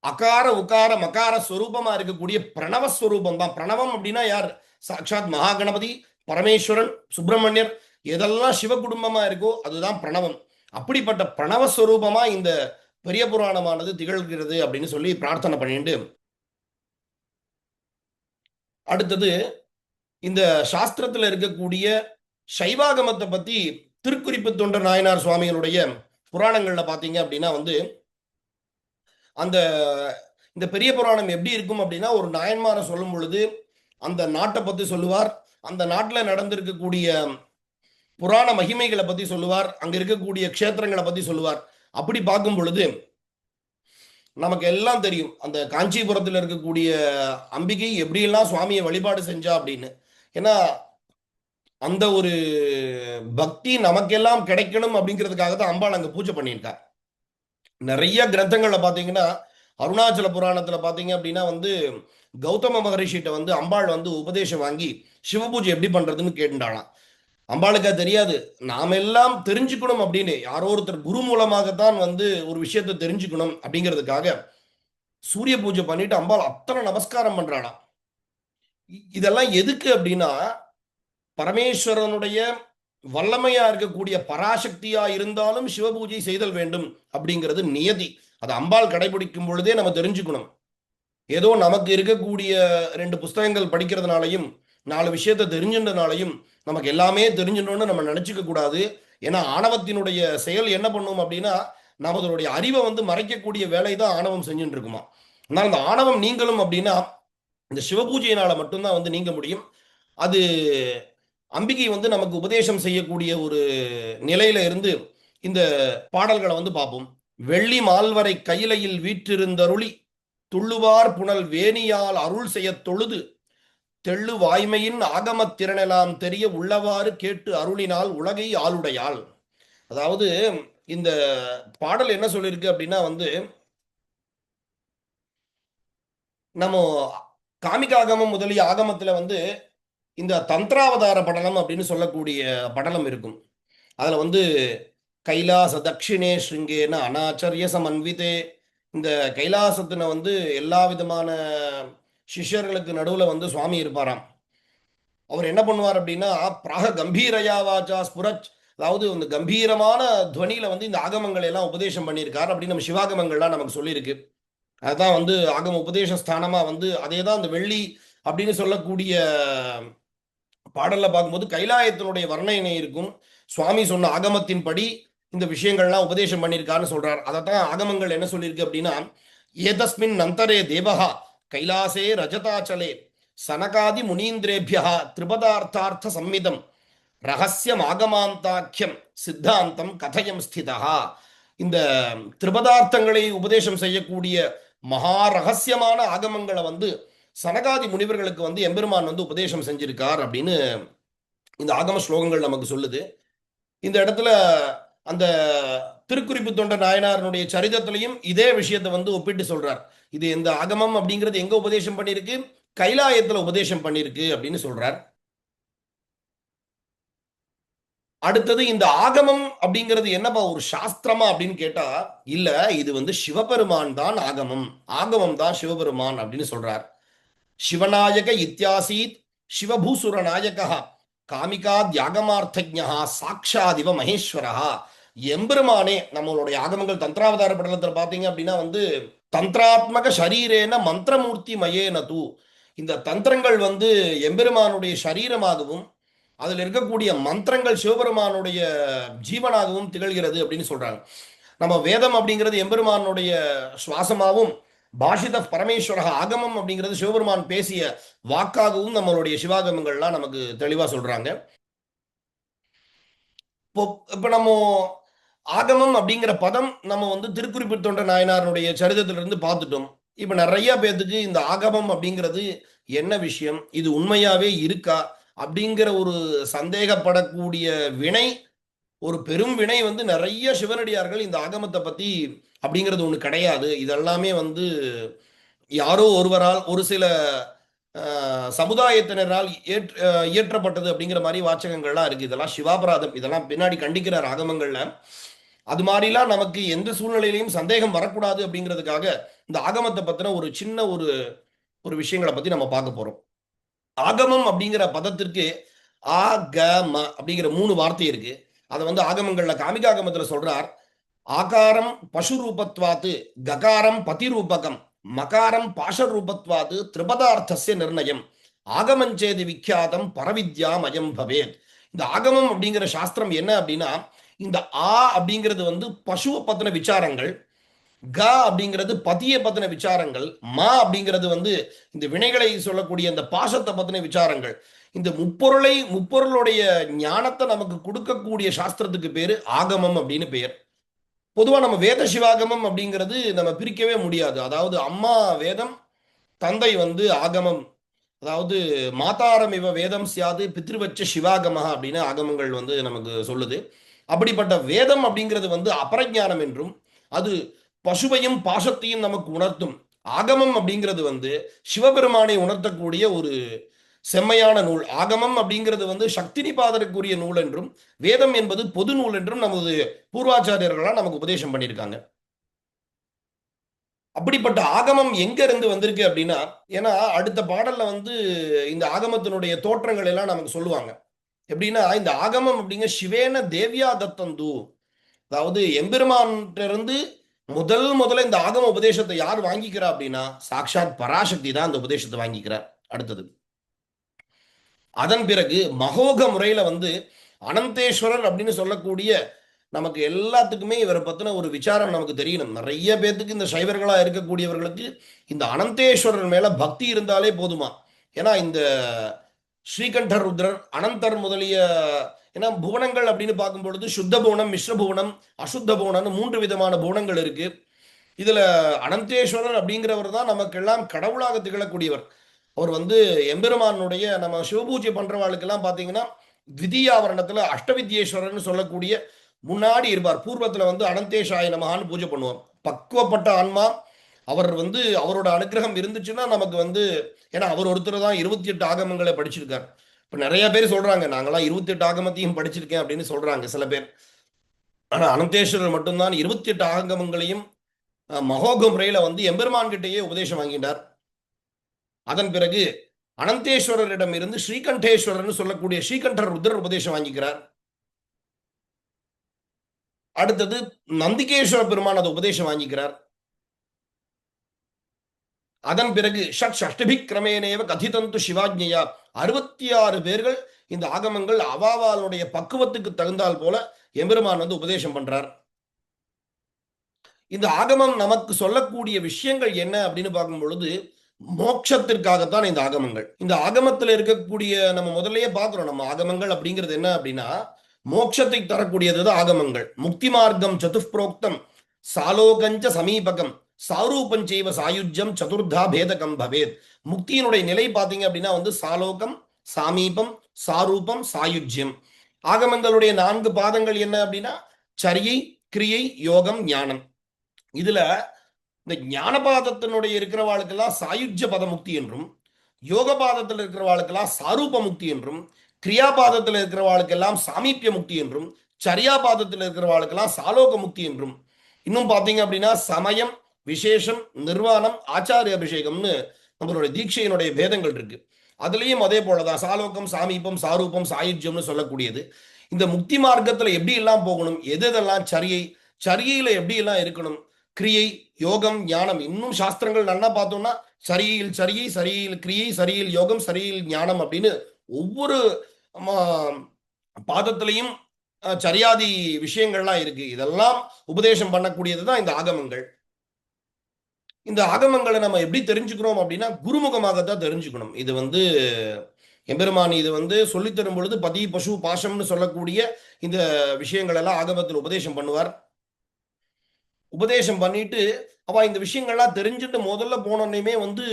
அகார உகார மகார ஸ்வரூபமா இருக்கக்கூடிய பிரணவஸ்வரூபம் தான். பிரணவம் அப்படின்னா யார்? சாட்சாத் மகாகணபதி, பரமேஸ்வரன், சுப்பிரமணியர், எதெல்லாம் சிவ குடும்பமா இருக்கோ அதுதான் பிரணவம். அப்படிப்பட்ட பிரணவஸ்வரூபமா இந்த பெரிய புராணமானது திகழ்கிறது அப்படின்னு சொல்லி பிரார்த்தனை பண்ணிட்டு அடுத்தது இந்த சாஸ்திரத்துல இருக்கக்கூடிய சைவாகமத்தை பத்தி திருக்குறிப்பு தொண்டர் நாயனார் சுவாமிகளுடைய புராணங்கள்ல பாத்தீங்க அப்படின்னா அந்த இந்த பெரிய புராணம் எப்படி இருக்கும் அப்படின்னா, ஒரு நாயன்மாரை சொல்லும் பொழுது அந்த நாட்டை பத்தி சொல்லுவார், அந்த நாட்டில் நடந்திருக்கக்கூடிய புராண மகிமைகளை பத்தி சொல்லுவார், அங்க இருக்கக்கூடிய க்ஷேத்திரங்களை பத்தி சொல்லுவார். அப்படி பார்க்கும் பொழுது நமக்கு எல்லாம் தெரியும் அந்த காஞ்சிபுரத்தில் இருக்கக்கூடிய அம்பிகை எப்படியெல்லாம் சுவாமியை வழிபாடு செஞ்சா அப்படின்னு. ஏன்னா அந்த ஒரு பக்தி நமக்கெல்லாம் கிடைக்கணும் அப்படிங்கிறதுக்காக தான் அம்பாள் அங்க பூஜை பண்ணியிருக்கா. நிறைய கிரந்தங்கள்ல பாத்தீங்கன்னா, அருணாச்சல புராணத்துல பாத்தீங்க அப்படின்னா வந்து கௌதம மகரிஷிட்ட வந்து அம்பாள் வந்து உபதேசம் வாங்கி சிவபூஜை எப்படி பண்றதுன்னு கேட்டுட்டாளாம். அம்பாளுக்கா தெரியாது, நாம எல்லாம் தெரிஞ்சுக்கணும் அப்படின்னு, யாரோ ஒருத்தர் குரு மூலமாகத்தான் வந்து ஒரு விஷயத்தை தெரிஞ்சுக்கணும் அப்படிங்கிறதுக்காக சூரிய பூஜை பண்ணிட்டு அம்பாள் அத்தனை நமஸ்காரம் பண்றாளாம். இதெல்லாம் எதுக்கு அப்படின்னா, பரமேஸ்வரனுடைய வல்லமையா இருக்கக்கூடிய பராசக்தியா இருந்தாலும் சிவபூஜை செய்தல் வேண்டும் அப்படிங்கிறது நியதி. அது அம்பாள் கடைபிடிக்கும் பொழுதே நம்ம தெரிஞ்சுக்கணும். ஏதோ நமக்கு இருக்கக்கூடிய 2 புஸ்தகங்கள் படிக்கிறதுனாலையும் 4 விஷயத்தை தெரிஞ்சுன்றனாலையும் நமக்கு எல்லாமே தெரிஞ்சிடணும்னு நம்ம நினைச்சுக்க கூடாது. ஏன்னா ஆணவத்தினுடைய செயல் என்ன பண்ணும் அப்படின்னா, நமதனுடைய அறிவை வந்து மறைக்கக்கூடிய வேலை தான் ஆணவம் செஞ்சுட்டு இருக்குமா. அதனால இந்த ஆணவம் நீங்களும் அப்படின்னா இந்த சிவபூஜையினால மட்டும்தான் வந்து நீங்க முடியும். அது அம்பிகை வந்து நமக்கு உபதேசம் செய்யக்கூடிய ஒரு நிலையில இருந்து இந்த பாடல்களை வந்து பார்ப்போம். வெள்ளி மால்வரை கையிலையில் வீற்றிருந்தருளி துள்ளுவார் புனல் வேணியால் அருள் செய்ய தொழுது தெள்ளு வாய்மையின் ஆகமத் திறனெல்லாம் தெரிய உள்ளவாறு கேட்டு அருளினால் உலகை ஆளுடையாள். அதாவது இந்த பாடல் என்ன சொல்லியிருக்கு அப்படின்னா வந்து, நம்ம காமிகாகமம் முதலிய ஆகமத்துல வந்து இந்த தந்திராவதார படலம் அப்படின்னு சொல்லக்கூடிய படலம் இருக்கும். அதுல வந்து கைலாச தட்சிணே ஸ்ருங்கேன அனாச்சரிய சமன்விதே, இந்த கைலாசத்தின வந்து எல்லா விதமான சிஷ்யர்களுக்கு நடுவுல வந்து சுவாமி இருப்பாராம். அவர் என்ன பண்ணுவார் அப்படின்னா, பிராக கம்பீரயா வாச்சா ஸ்புரச், அதாவது இந்த கம்பீரமான துவனியில வந்து இந்த ஆகமங்களை எல்லாம் உபதேசம் பண்ணியிருக்கார் அப்படின்னு நம்ம சிவாகமங்கள்லாம் நமக்கு சொல்லியிருக்கு. அதுதான் வந்து ஆகம உபதேச ஸ்தானமா வந்து அதே தான் இந்த வெள்ளி அப்படின்னு சொல்லக்கூடிய பாடல்ல பார்க்கும்போது கைலாயத்தினுடைய வர்ணனை இருக்கும். சுவாமி சொன்ன ஆகமத்தின்படி இந்த விஷயங்கள்லாம் உபதேசம் பண்ணியிருக்காருன்னு சொல்றார். அதைத்தான் ஆகமங்கள் என்ன சொல்லியிருக்கு அப்படின்னா, ஏதஸ்மின் நந்தரே தேவஹா கைலாசே ரஜதாச்சலே சனகாதி முனீந்திரேபியா திரிபதார்த்தார்த்த சம்மிதம் ரகசியம் ஆகமாந்தாக்கியம் சித்தாந்தம் கதயம் ஸ்திதா. இந்த திரிபதார்த்தங்களை உபதேசம் செய்யக்கூடிய மகா ரகசியமான ஆகமங்களை வந்து சனகாதி முனிவர்களுக்கு வந்து எம்பெருமான் வந்து உபதேசம் செஞ்சிருக்கார் அப்படின்னு இந்த ஆகம ஸ்லோகங்கள் நமக்கு சொல்லுது. இந்த இடத்துல அந்த திருக்குறிப்பு தொண்ட நாயனாருடைய சரிதத்திலையும் இதே விஷயத்தை வந்து ஒப்பிட்டு சொல்றார். இது இந்த ஆகமம் அப்படிங்கிறது எங்க உபதேசம் பண்ணிருக்கு, கைலாயத்துல உபதேசம் பண்ணிருக்கு அப்படின்னு சொல்றார். அடுத்தது இந்த ஆகமம் அப்படிங்கிறது என்னப்பா ஒரு சாஸ்திரமா அப்படின்னு கேட்டா, இல்ல இது வந்து சிவபெருமான் தான் ஆகமம், ஆகமம் தான் சிவபெருமான் அப்படின்னு சொல்றார். சிவநாயக இத்தியாசீத் சிவபூசுர நாயகா காமிகா தியாகமார்த்தஜா சாட்சாதிவ மகேஸ்வரா. எம்பெருமானே நம்மளுடைய ஆகமங்கள் தந்திராவதார படலத்தில் பார்த்தீங்க அப்படின்னா வந்து தந்திராத்மக சரீரேன மந்திரமூர்த்தி மயேன தூ, இந்த தந்திரங்கள் வந்து எம்பெருமானுடைய சரீரமாகவும் அதில் இருக்கக்கூடிய மந்திரங்கள் சிவபெருமானுடைய ஜீவனாகவும் திகழ்கிறது அப்படின்னு சொல்றாங்க. நம்ம வேதம் அப்படிங்கிறது எம்பெருமானுடைய சுவாசமாகவும் பாஷித பரமேஸ்வர ஆகமம் அப்படிங்கிறது சிவபெருமான் பேசிய வாக்காகவும் நம்மளுடைய சிவாகமங்கள்லாம் நமக்கு தெளிவா சொல்றாங்க. இப்போ நம்ம ஆகமம் அப்படிங்கிற பதம் நம்ம வந்து திருக்குறிப்பு தொண்ட நாயனாருடைய சரிதத்திலிருந்து பார்த்துட்டோம். இப்ப நிறைய பேர்த்துக்கு இந்த ஆகமம் அப்படிங்கிறது என்ன விஷயம், இது உண்மையாவே இருக்கா அப்படிங்கிற ஒரு சந்தேகப்படக்கூடிய வினை, ஒரு பெரும் வினை வந்து நிறைய சிவனடியார்கள் இந்த ஆகமத்தை பத்தி அப்படிங்கிறது ஒண்ணு கிடையாது, இதெல்லாமே வந்து யாரோ ஒருவரால் ஒரு சில சமுதாயத்தினரால் இயற்றப்பட்டது அப்படிங்கிற மாதிரி வாச்சகங்கள்லாம் இருக்கு. இதெல்லாம் சிவாபராதம், இதெல்லாம் பின்னாடி கண்டிக்கிறார் ஆகமங்கள்ல. அது மாதிரிலாம் நமக்கு எந்த சூழ்நிலையிலையும் சந்தேகம் வரக்கூடாது அப்படிங்கிறதுக்காக இந்த ஆகமத்தை பத்தின ஒரு சின்ன ஒரு ஒரு விஷயங்களை பத்தி நம்ம பார்க்க போறோம். ஆகமம் அப்படிங்கிற பதத்திற்கு ஆகம அப்படிங்கிற 3 வார்த்தை இருக்கு. அதை வந்து ஆகமங்கள்ல காமிகாகமத்துல சொல்றார். ஆகாரம் பசு ரூபத்வாத்து ககாரம் பதி ரூபகம் மகாரம் பாஷ ரூபத்வாது திரிபதார்த்தஸ்ய நிர்ணயம் ஆகமஞ்சேதி விக்கியாதம் பரவித்யாமயம் பவேத். இந்த ஆகமம் அப்படிங்கிற சாஸ்திரம் என்ன அப்படின்னா, இந்த ஆ அப்படிங்கிறது வந்து பசுவை பத்தின விசாரங்கள், க அப்படிங்கிறது பதியை பத்தின விசாரங்கள், மா அப்படிங்கிறது வந்து இந்த வினைகளை சொல்லக்கூடிய இந்த பாசத்தை பத்தின விசாரங்கள். இந்த முப்பொருளுடைய ஞானத்தை நமக்கு கொடுக்கக்கூடிய சாஸ்திரத்துக்கு பேரு ஆகமம் அப்படின்னு பெயர். பொதுவா நம்ம வேத சிவாகமம் அப்படிங்கிறது நம்ம பிரிக்கவே முடியாது. அதாவது அம்மா வேதம், தந்தை வந்து ஆகமம். அதாவது மாதாரம் இவ வேதம் சியாது பித்ருவச்ச சிவாகமஹா அப்படின்னு ஆகமங்கள் வந்து நமக்கு சொல்லுது. அப்படிப்பட்ட வேதம் அப்படிங்கிறது வந்து அபரஞானம் என்றும், அது பசுவையும் பாசத்தையும் நமக்கு உணர்த்தும். ஆகமம் அப்படிங்கிறது வந்து சிவபெருமானை உணர்த்தக்கூடிய ஒரு செம்மையான நூல். ஆகமம் அப்படிங்கிறது வந்து சக்தி நிபாதருக்குரிய நூல் என்றும், வேதம் என்பது பொது நூல் என்றும் நமது பூர்வாச்சாரியர்களால் நமக்கு உபதேசம் பண்ணியிருக்காங்க. அப்படிப்பட்ட ஆகமம் எங்க இருந்து வந்திருக்கு அப்படின்னா, ஏன்னா அடுத்த பாடல்ல வந்து இந்த ஆகமத்தினுடைய தோற்றங்கள் எல்லாம் நமக்கு சொல்லுவாங்க. எப்படின்னா, இந்த ஆகமம் அப்படிங்க சிவேன தேவியா தத்தந்து, அதாவது எம்பெருமான்கிட்ட இருந்து முதல்ல இந்த ஆகம உபதேசத்தை யார் வாங்கிக்கிறா அப்படின்னா, சாக்ஷாத் பராசக்தி தான் அந்த உபதேசத்தை வாங்கிக்கிறார். அடுத்தது அதன் பிறகு மகோக முறையில வந்து அனந்தேஸ்வரர் அப்படின்னு சொல்லக்கூடிய, நமக்கு எல்லாத்துக்குமே இவரை பத்தின ஒரு விசாரம் நமக்கு தெரியணும். நிறைய பேர்த்துக்கு இந்த சைவர்களா இருக்கக்கூடியவர்களுக்கு இந்த அனந்தேஸ்வரர் மேல பக்தி இருந்தாலே போதுமா. ஏன்னா இந்த ஸ்ரீகண்டர் ருத்ரர் அனந்தர் முதலிய, ஏன்னா புவனங்கள் அப்படின்னு பார்க்கும் பொழுது சுத்த புவனம், மிஸ்ர புவனம், அசுத்த புவனம்னு 3 விதமான புவனங்கள் இருக்கு. இதுல அனந்தேஸ்வரர் அப்படிங்கிறவர் தான் நமக்கெல்லாம் கடவுளாக திகழக்கூடியவர். அவர் வந்து எம்பெருமானுடைய, நம்ம சிவபூஜை பண்றவாளுக்கெல்லாம் பார்த்தீங்கன்னா திவிதியாவரணத்துல அஷ்டவித்யேஸ்வரர்னு சொல்லக்கூடிய முன்னாடி இருப்பார். பூர்வத்துல வந்து அனந்தேஷாய நமகான்னு பூஜை பண்ணுவோம். பக்குவப்பட்ட ஆன்மா அவர் வந்து அவரோட அனுகிரகம் இருந்துச்சுன்னா நமக்கு வந்து, ஏன்னா அவர் ஒருத்தர் தான் 28 ஆகமங்களை படிச்சிருக்கார். இப்ப நிறைய பேர் சொல்றாங்க நாங்களாம் 28 ஆகமத்தையும் படிச்சிருக்கேன் அப்படின்னு சொல்றாங்க சில பேர். ஆனா அனந்தேஸ்வரர் மட்டும்தான் 28 ஆகமங்களையும் மகோக முறையில வந்து எம்பெருமான் கிட்டேயே உபதேசம் வாங்கிட்டார். அதன் பிறகு அனந்தேஸ்வரரிடம் இருந்து ஸ்ரீகண்டேஸ்வரர்னு சொல்லக்கூடிய ஸ்ரீகண்டர் ருத்ரர் உபதேசம் வாங்கிக்கிறார். அடுத்தது நந்திகேஸ்வர பெருமான் அதை உபதேசம் வாங்கிக்கிறார். அதன் பிறகு ஷட் ஷஷ்டிபி கிரமேனேவ கதிதந்து சிவாஜ்ஞையா, 66 பேர்கள் இந்த ஆகமங்கள் அவாவாளுடைய பக்குவத்துக்கு தகுந்தால் போல எம்பெருமான் வந்து உபதேசம் பண்றார். இந்த ஆகமம் நமக்கு சொல்லக்கூடிய விஷயங்கள் என்ன அப்படின்னு பார்க்கும் பொழுது மோட்சத்திற்காகத்தான் இந்த ஆகமங்கள். இந்த ஆகமத்தில் இருக்கக்கூடிய, நம்ம முதல்லயே பார்க்கிறோம், நம்ம ஆகமங்கள் அப்படிங்கிறது என்ன அப்படின்னா மோட்சத்தை தரக்கூடியது ஆகமங்கள். முக்தி மார்க்கம் சதுஷ்ப்ரோக்தம் சாலோகஞ்ச சமீபகம் சாரூபஞ்செய்வ சாயுஜ்யம் சதுர்தா பேதகம் பவேத். முக்தியினுடைய நிலை பார்த்தீங்க அப்படின்னா வந்து சாலோகம், சாமீபம், சாரூபம், சாயுஜ்யம். ஆகமங்களுடைய 4 பாதங்கள் என்ன அப்படின்னா சரியை, கிரியை, யோகம், ஞானம். இதுல இந்த ஞான பாதத்தினுடைய இருக்கிறவாளுக்கெல்லாம் சாயுஜ்ய பத முக்தி என்றும், யோக பாதத்தில் இருக்கிறவாளுக்கெல்லாம் சாரூப முக்தி என்றும், கிரியா பாதத்தில் இருக்கிறவாளுக்கெல்லாம் சாமீபிய முக்தி என்றும், சரியா பாதத்தில் இருக்கிறவாளுக்கெல்லாம் சாலோக முக்தி என்றும், இன்னும் பார்த்தீங்க அப்படின்னா சமயம், விசேஷம், நிர்வாணம், ஆச்சாரிய அபிஷேகம்னு நம்மளுடைய தீட்சையினுடைய பேதங்கள் இருக்கு. அதுலேயும் அதே போலதான் சாலோகம், சாமீபம், சாரூபம், சாயுஜ்யம்னு சொல்லக்கூடியது. இந்த முக்தி மார்க்கத்துல எப்படி எல்லாம் போகணும், எது எதெல்லாம் சரியையில எப்படி எல்லாம் இருக்கணும், கிரியை, யோகம், ஞானம், இன்னும் சாஸ்திரங்கள் நல்லா பார்த்தோம்னா சரியில் சரியை, சரியில் கிரியை, சரியில் யோகம், சரியில் ஞானம் அப்படின்னு ஒவ்வொரு பாதத்திலையும் சரியாதி விஷயங்கள்லாம் இருக்கு. இதெல்லாம் உபதேசம் பண்ணக்கூடியது தான் இந்த ஆகமங்கள். இந்த ஆகமங்களை நம்ம எப்படி தெரிஞ்சுக்கிறோம் அப்படின்னா குருமுகமாகத்தான் தெரிஞ்சுக்கணும். இது வந்து எம்பெருமான் இது வந்து சொல்லித்தரும் பொழுது பதி பசு பாசம்னு சொல்லக்கூடிய இந்த விஷயங்கள் எல்லாம் ஆகமத்தில் உபதேசம் பண்ணுவார். உபதேசம் பண்ணிட்டு அவ இந்த விஷயங்கள்லாம் தெரிஞ்சுட்டு முதல்ல போனோன்னையுமே வந்து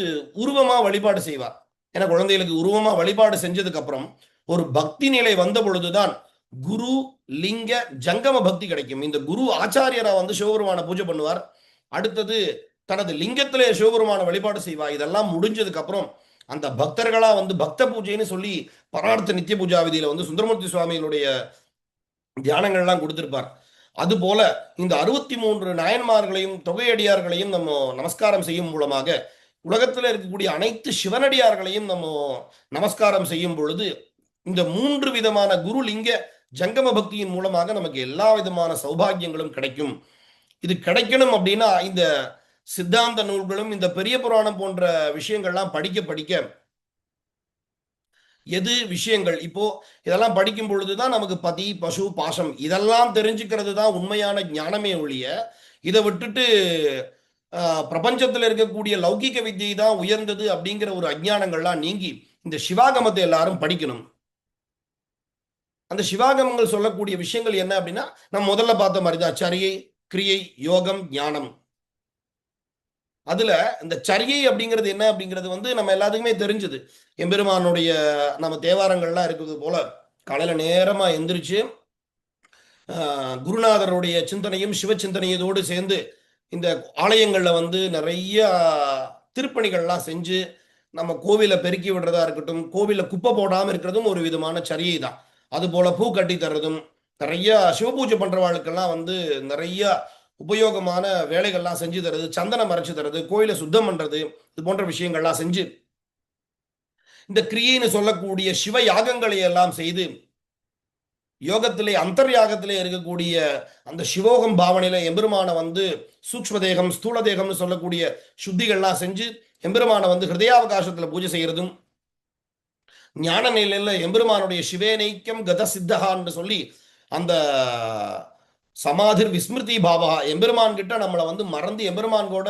உருவமா வழிபாடு செய்வார். ஏன்னா குழந்தைகளுக்கு உருவமா வழிபாடு செஞ்சதுக்கு அப்புறம் ஒரு பக்தி நிலை வந்த பொழுதுதான் குரு லிங்க ஜங்கம பக்தி கிடைக்கும். இந்த குரு ஆச்சாரியரா வந்து சிவபெருமான பூஜை பண்ணுவார். அடுத்தது தனது லிங்கத்திலே சிவபெருமான வழிபாடு செய்வார். இதெல்லாம் முடிஞ்சதுக்கு அப்புறம் அந்த பக்தர்களா வந்து பக்த பூஜைன்னு சொல்லி பரார்த்த நித்திய பூஜா விதியில வந்து சுந்தரமூர்த்தி சுவாமிகளுடைய தியானங்கள்லாம் கொடுத்திருப்பார். அதுபோல இந்த 63 நாயன்மார்களையும் தொகையடியார்களையும் நம்ம நமஸ்காரம் செய்யும் மூலமாக உலகத்தில் இருக்கக்கூடிய அனைத்து சிவனடியார்களையும் நம்ம நமஸ்காரம் செய்யும் பொழுது இந்த 3 விதமான குரு லிங்க ஜங்கம பக்தியின் மூலமாக நமக்கு எல்லா விதமான சௌபாகியங்களும் கிடைக்கும். இது கிடைக்கணும் அப்படின்னா இந்த சித்தாந்த நூல்களும் இந்த பெரிய புராணம் போன்ற விஷயங்கள்லாம் படிக்க படிக்க எது விஷயங்கள் இப்போ இதெல்லாம் படிக்கும் பொழுதுதான் நமக்கு பதி பசு பாசம் இதெல்லாம் தெரிஞ்சுக்கிறது தான் உண்மையான ஞானமே ஒழிய இதை விட்டுட்டு பிரபஞ்சத்தில் இருக்கக்கூடிய லௌகிக வித்தியை தான் உயர்ந்தது அப்படிங்கிற ஒரு அஜ்ஞானங்கள்லாம் நீங்கி இந்த சிவாகமத்தை எல்லாரும் படிக்கணும். அந்த சிவாகமங்கள் சொல்லக்கூடிய விஷயங்கள் என்ன அப்படின்னா, நம்ம முதல்ல பார்த்த மாதிரி தான் சரியை, கிரியை, யோகம், ஞானம். அதுல இந்த சரியை அப்படிங்கிறது என்ன அப்படிங்கிறது வந்து நம்ம எல்லாத்துக்குமே தெரிஞ்சது. எம்பெருமானுடைய நம்ம தேவாரங்கள்லாம் இருக்குது போல காலையில நேரமா எந்திரிச்சு குருநாதருடைய சிந்தனையும் சிவ சிந்தனையதோடு சேர்ந்து இந்த ஆலயங்கள்ல வந்து நிறைய திருப்பணிகள்லாம் செஞ்சு நம்ம கோவிலை பெருக்கி விடுறதா இருக்கட்டும், கோவில குப்பை போடாம இருக்கிறதும் ஒரு விதமான சரியை தான். அது போல பூ கட்டி தர்றதும், நிறைய சிவபூஜை பண்றவாளுக்கெல்லாம் வந்து நிறைய உபயோகமான வேலைகள்லாம் செஞ்சு தருது, சந்தனம் மறைச்சு தருது, கோயிலை சுத்தம் பண்றது, இது போன்ற விஷயங்கள்லாம் செஞ்சு இந்த கிரியைன்னு சொல்லக்கூடிய சிவ யாகங்களை எல்லாம் செய்து யோகத்திலே அந்தர்யாகத்திலே இருக்கக்கூடிய அந்த சிவோகம் பாவனையில எம்பெருமான வந்து சூக்ஷ்ம தேகம், ஸ்தூல தேகம்னு சொல்லக்கூடிய சுத்திகள்லாம் செஞ்சு எம்பெருமான வந்து ஹிருதயாவகாசத்துல பூஜை செய்யறதும், ஞான நிலையில எம்பெருமானுடைய சிவேனைக்கம் கத சித்தகான்னு சொல்லி அந்த சமாதிர் விஸ்மிருதி பாவா எம்பெருமான் கிட்ட நம்மளை வந்து மறந்து எம்பெருமான் கூட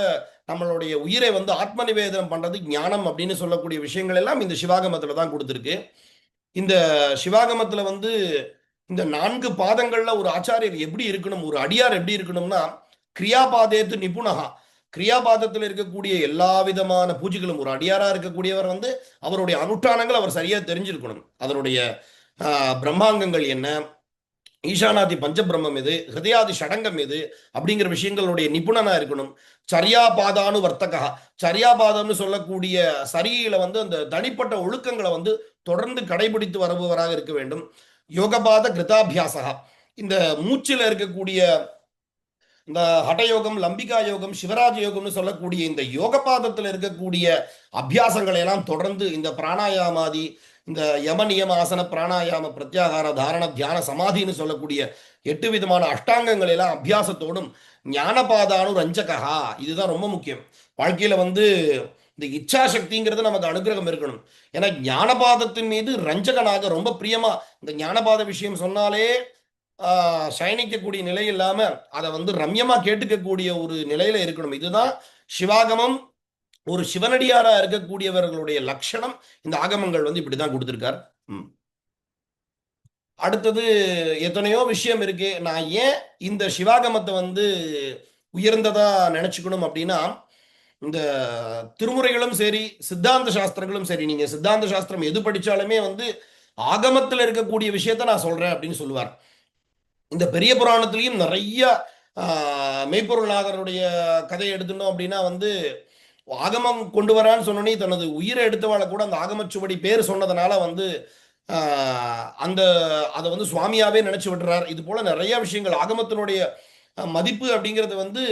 நம்மளுடைய உயிரை வந்து ஆத்ம நிவேதனம் பண்றது ஞானம் அப்படின்னு சொல்லக்கூடிய விஷயங்கள் எல்லாம் இந்த சிவாகமத்துல தான் கொடுத்துருக்கு. இந்த சிவாகமத்துல வந்து இந்த 4 பாதங்கள்ல ஒரு ஆச்சாரியர் எப்படி இருக்கணும், ஒரு அடியார் எப்படி இருக்கணும்னா, கிரியாபாதேத்து நிபுணகா, கிரியாபாதத்தில் இருக்கக்கூடிய எல்லா விதமான பூஜைகளும் ஒரு அடியாரா இருக்கக்கூடியவர் வந்து அவருடைய அனுஷ்டானங்கள் அவர் சரியா தெரிஞ்சிருக்கணும். அதனுடைய பிரம்மாங்கங்கள் என்ன, ஈசானாதி பஞ்சபிரம்மம் எது, ஹிருதயாதி ஷடங்கம் எது அப்படிங்கிற விஷயங்களுடைய நிபுணனா இருக்கணும். சரியாபாதானு வர்த்தகா, சரியாபாதம்னு சொல்லக்கூடிய சரியில வந்து அந்த தனிப்பட்ட ஒழுக்கங்களை வந்து தொடர்ந்து கடைபிடித்து வருபவராக இருக்க வேண்டும். யோகபாத கிருதாபியாசா, இந்த மூச்சில் இருக்கக்கூடிய இந்த ஹடயோகம், லம்பிகா யோகம், சிவராஜ யோகம்னு சொல்லக்கூடிய இந்த யோகபாதத்தில் இருக்கக்கூடிய அபியாசங்களை எல்லாம் தொடர்ந்து இந்த பிராணாயாமாதி, இந்த யம நியம ஆசன பிராணாயாம பிரத்யாகார தாரண தியான சமாதின்னு சொல்லக்கூடிய 8 விதமான அஷ்டாங்கங்கள் எல்லாம் அபியாசத்தோடும் ஞானபாதானு ரஞ்சகா, இதுதான் ரொம்ப முக்கியம். வாழ்க்கையில வந்து இந்த இச்சா சக்திங்கிறது நமக்கு அனுகிரகம் இருக்கணும். ஏன்னா ஞானபாதத்தின் மீது ரஞ்சகனாக ரொம்ப பிரியமா இந்த ஞானபாத விஷயம் சொன்னாலே சயனிக்கக்கூடிய நிலை இல்லாம அதை வந்து ரம்யமா கேட்டுக்கக்கூடிய ஒரு நிலையில இருக்கணும். இதுதான் சிவாகமம். ஒரு சிவனடியாரா இருக்கக்கூடியவர்களுடைய லட்சணம் இந்த ஆகமங்கள் வந்து இப்படிதான் கொடுத்திருக்கார். அடுத்தது எத்தனையோ விஷயம் இருக்கு. நான் ஏன் இந்த சிவாகமத்தை வந்து உயர்ந்ததா நினைச்சுக்கணும் அப்படின்னா, இந்த திருமுறைகளும் சரி, சித்தாந்த சாஸ்திரங்களும் சரி, நீங்க சித்தாந்த சாஸ்திரம் எது படிச்சாலுமே வந்து ஆகமத்தில் இருக்கக்கூடிய விஷயத்த நான் சொல்றேன் அப்படின்னு சொல்லுவார். இந்த பெரிய புராணத்திலையும் நிறைய மெய்ப்பொருள்நாதருடைய கதையை எடுத்துட்டோம் அப்படின்னா வந்து ஆகமம் கொண்டு வரான்னு சொன்னோன்னே தனது உயிரை எடுத்தவாளை கூட அந்த ஆகமச்சுவடி பேர் சொன்னதுனால வந்து அந்த அதை வந்து சுவாமியாவே நினைச்சு விடுறார். இது போல நிறைய விஷயங்கள் ஆகமத்தினுடைய மதிப்பு அப்படிங்கிறது வந்து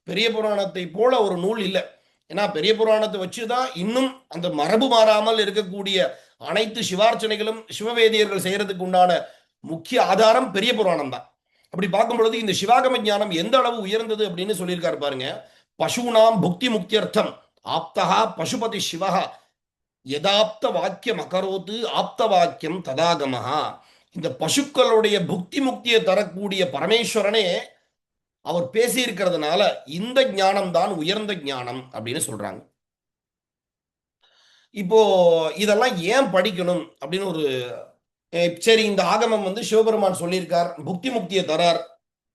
பெரிய புராணத்தை போல ஒரு நூல் இல்லை. ஏன்னா பெரிய புராணத்தை வச்சுதான் இன்னும் அந்த மரபு மாறாமல் இருக்கக்கூடிய அனைத்து சிவார்ச்சனைகளும் சிவவேதியர்கள் செய்யறதுக்கு உண்டான முக்கிய ஆதாரம் பெரிய புராணம் தான். அப்படி பார்க்கும் பொழுது இந்த சிவாகம ஞானம் எந்த அளவு உயர்ந்தது அப்படின்னு சொல்லியிருக்காரு பாருங்க. பசுனாம் புக்தி முக்தியர்த்தம் ஆப்தகா பசுபதி சிவஹா யதாப்த வாக்கியம் அகரோத்து ஆப்த வாக்கியம் ததாகமஹா. இந்த பசுக்களுடைய புக்தி முக்தியை தரக்கூடிய பரமேஸ்வரனே அவர் பேசி இருக்கிறதுனால இந்த ஞானம் தான் உயர்ந்த ஞானம் அப்படின்னு சொல்றாங்க. இப்போ இதெல்லாம் ஏன் படிக்கணும் அப்படின்னு ஒரு சரி, இந்த ஆகமம் வந்து சிவபெருமான் சொல்லியிருக்கார், புக்தி முக்தியை தரார்.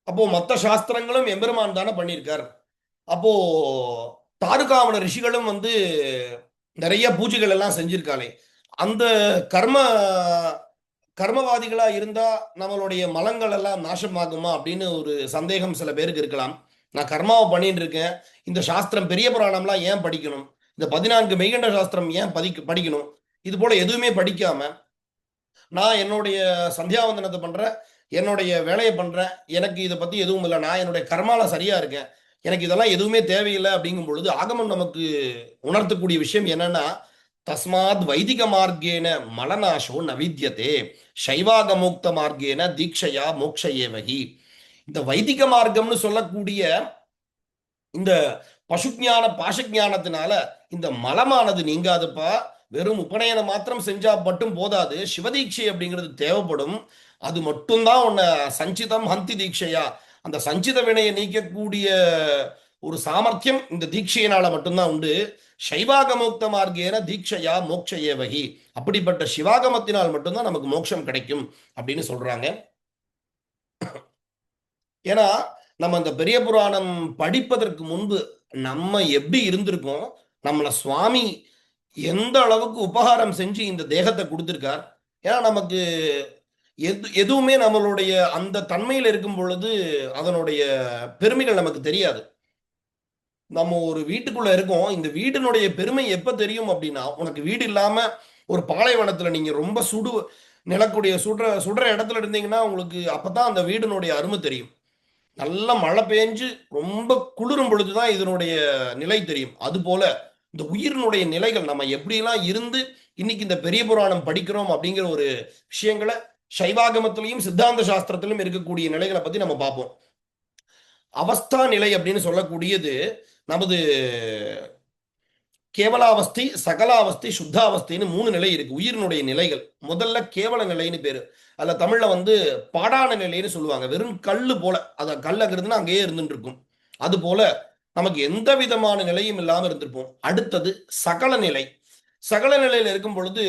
அப்போ மற்ற சாஸ்திரங்களும் எம்பெருமான் தானே பண்ணியிருக்கார். அப்போ தாருகாவன ரிஷிகளும் வந்து நிறைய பூஜைகள் எல்லாம் செஞ்சிருக்காளே, அந்த கர்மவாதிகளா இருந்தா நம்மளுடைய மலங்கள் எல்லாம் நாசமாகுமா அப்படின்னு ஒரு சந்தேகம் சில பேருக்கு இருக்கலாம். நான் கர்மாவை பண்ணிட்டு இருக்கேன், இந்த சாஸ்திரம் பெரிய புராணம்லாம் ஏன் படிக்கணும், இந்த 14 மெய்கண்ட சாஸ்திரம் ஏன் படிக்கணும், இது போல எதுவுமே படிக்காம நான் என்னுடைய சந்தியாவந்தனத்தை பண்றேன், என்னுடைய வேலையை பண்றேன், எனக்கு இதை பத்தி எதுவும் இல்லை, நான் என்னுடைய கர்மால சரியா இருக்கேன், எனக்கு இதெல்லாம் எதுவுமே தேவையில்லை அப்படிங்கும் பொழுது ஆகமம் நமக்கு உணர்த்தக்கூடிய விஷயம் என்னன்னா, தஸ்மாத் வைதிக மார்க்கேன மலநாசோ நவித்யதே சைவாகமோக்த மார்க்கேன தீட்சையா மோக்ஷ ஏவகி. இந்த வைதிக மார்க்கம்னு சொல்லக்கூடிய இந்த பசுஞான பாசஞானத்தினால இந்த மலமானது நீங்காதுப்பா. வெறும் உபநயனம் மாத்திரம் செஞ்சா மட்டும் போதாது, சிவதீட்சை அப்படிங்கிறது தேவைப்படும். அது மட்டும்தான் உன்னை சஞ்சிதம் ஹந்தி தீட்சையா, அந்த சஞ்சித வினையை நீக்கக்கூடிய ஒரு சாமர்த்தியம் இந்த தீட்சையினால மட்டும்தான் உண்டு. சைவாகமோக்த மார்க்கேன தீட்சையா மோட்ச ஏவகி, அப்படிப்பட்ட சிவாகமத்தினால் மட்டும்தான் நமக்கு மோட்சம் கிடைக்கும் அப்படின்னு சொல்றாங்க. ஏன்னா நம்ம இந்த பெரிய புராணம் படிப்பதற்கு முன்பு நம்ம எப்படி இருந்திருக்கோம், நம்மளை சுவாமி எந்த அளவுக்கு உபகாரம் செஞ்சு இந்த தேகத்தை கொடுத்திருக்கார். ஏன்னா நமக்கு எதுவுமே நம்மளுடைய அந்த தன்மையில் இருக்கும் பொழுது அதனுடைய பெருமைகள் நமக்கு தெரியாது. நம்ம ஒரு வீட்டுக்குள்ள இருக்கோம், இந்த வீட்டினுடைய பெருமை எப்ப தெரியும் அப்படின்னா, உனக்கு வீடு இல்லாம ஒரு பாலைவனத்துல நீங்க ரொம்ப நிலக்கூடிய சுடுற இடத்துல இருந்தீங்கன்னா உங்களுக்கு அப்பதான் அந்த வீடினுடைய அருமை தெரியும். நல்ல மழை பெஞ்சு ரொம்ப குளிரும் பொழுதுதான் இதனுடைய நிலை தெரியும். அது போல இந்த உயிரினுடைய நிலைகள் நம்ம எப்படிலாம் இருந்து இன்னைக்கு இந்த பெரிய புராணம் படிக்கிறோம் அப்படிங்கிற ஒரு விஷயங்களை சைவாகமத்திலையும் சித்தாந்த சாஸ்திரத்திலும் இருக்கக்கூடிய நிலைகளை பத்தி நம்ம பார்ப்போம். அவஸ்தா நிலை அப்படின்னு சொல்லக்கூடியது நமது கேவலாவஸ்தை, சகலாவஸ்தை, சுத்தாவஸ்தைன்னு 3 நிலை இருக்கு உயிரினுடைய நிலைகள். முதல்ல கேவல நிலைன்னு பேரு. அதுல தமிழ்ல பாடான நிலைன்னு சொல்லுவாங்க. வெறும் கல்லு போல, அத கல்லங்கிறதுனா அங்கேயே இருந்துட்டு இருக்கும். அது போல நமக்கு எந்த விதமான நிலையும் இல்லாம இருந்திருப்போம். அடுத்தது சகல நிலை. சகல நிலையில இருக்கும் பொழுது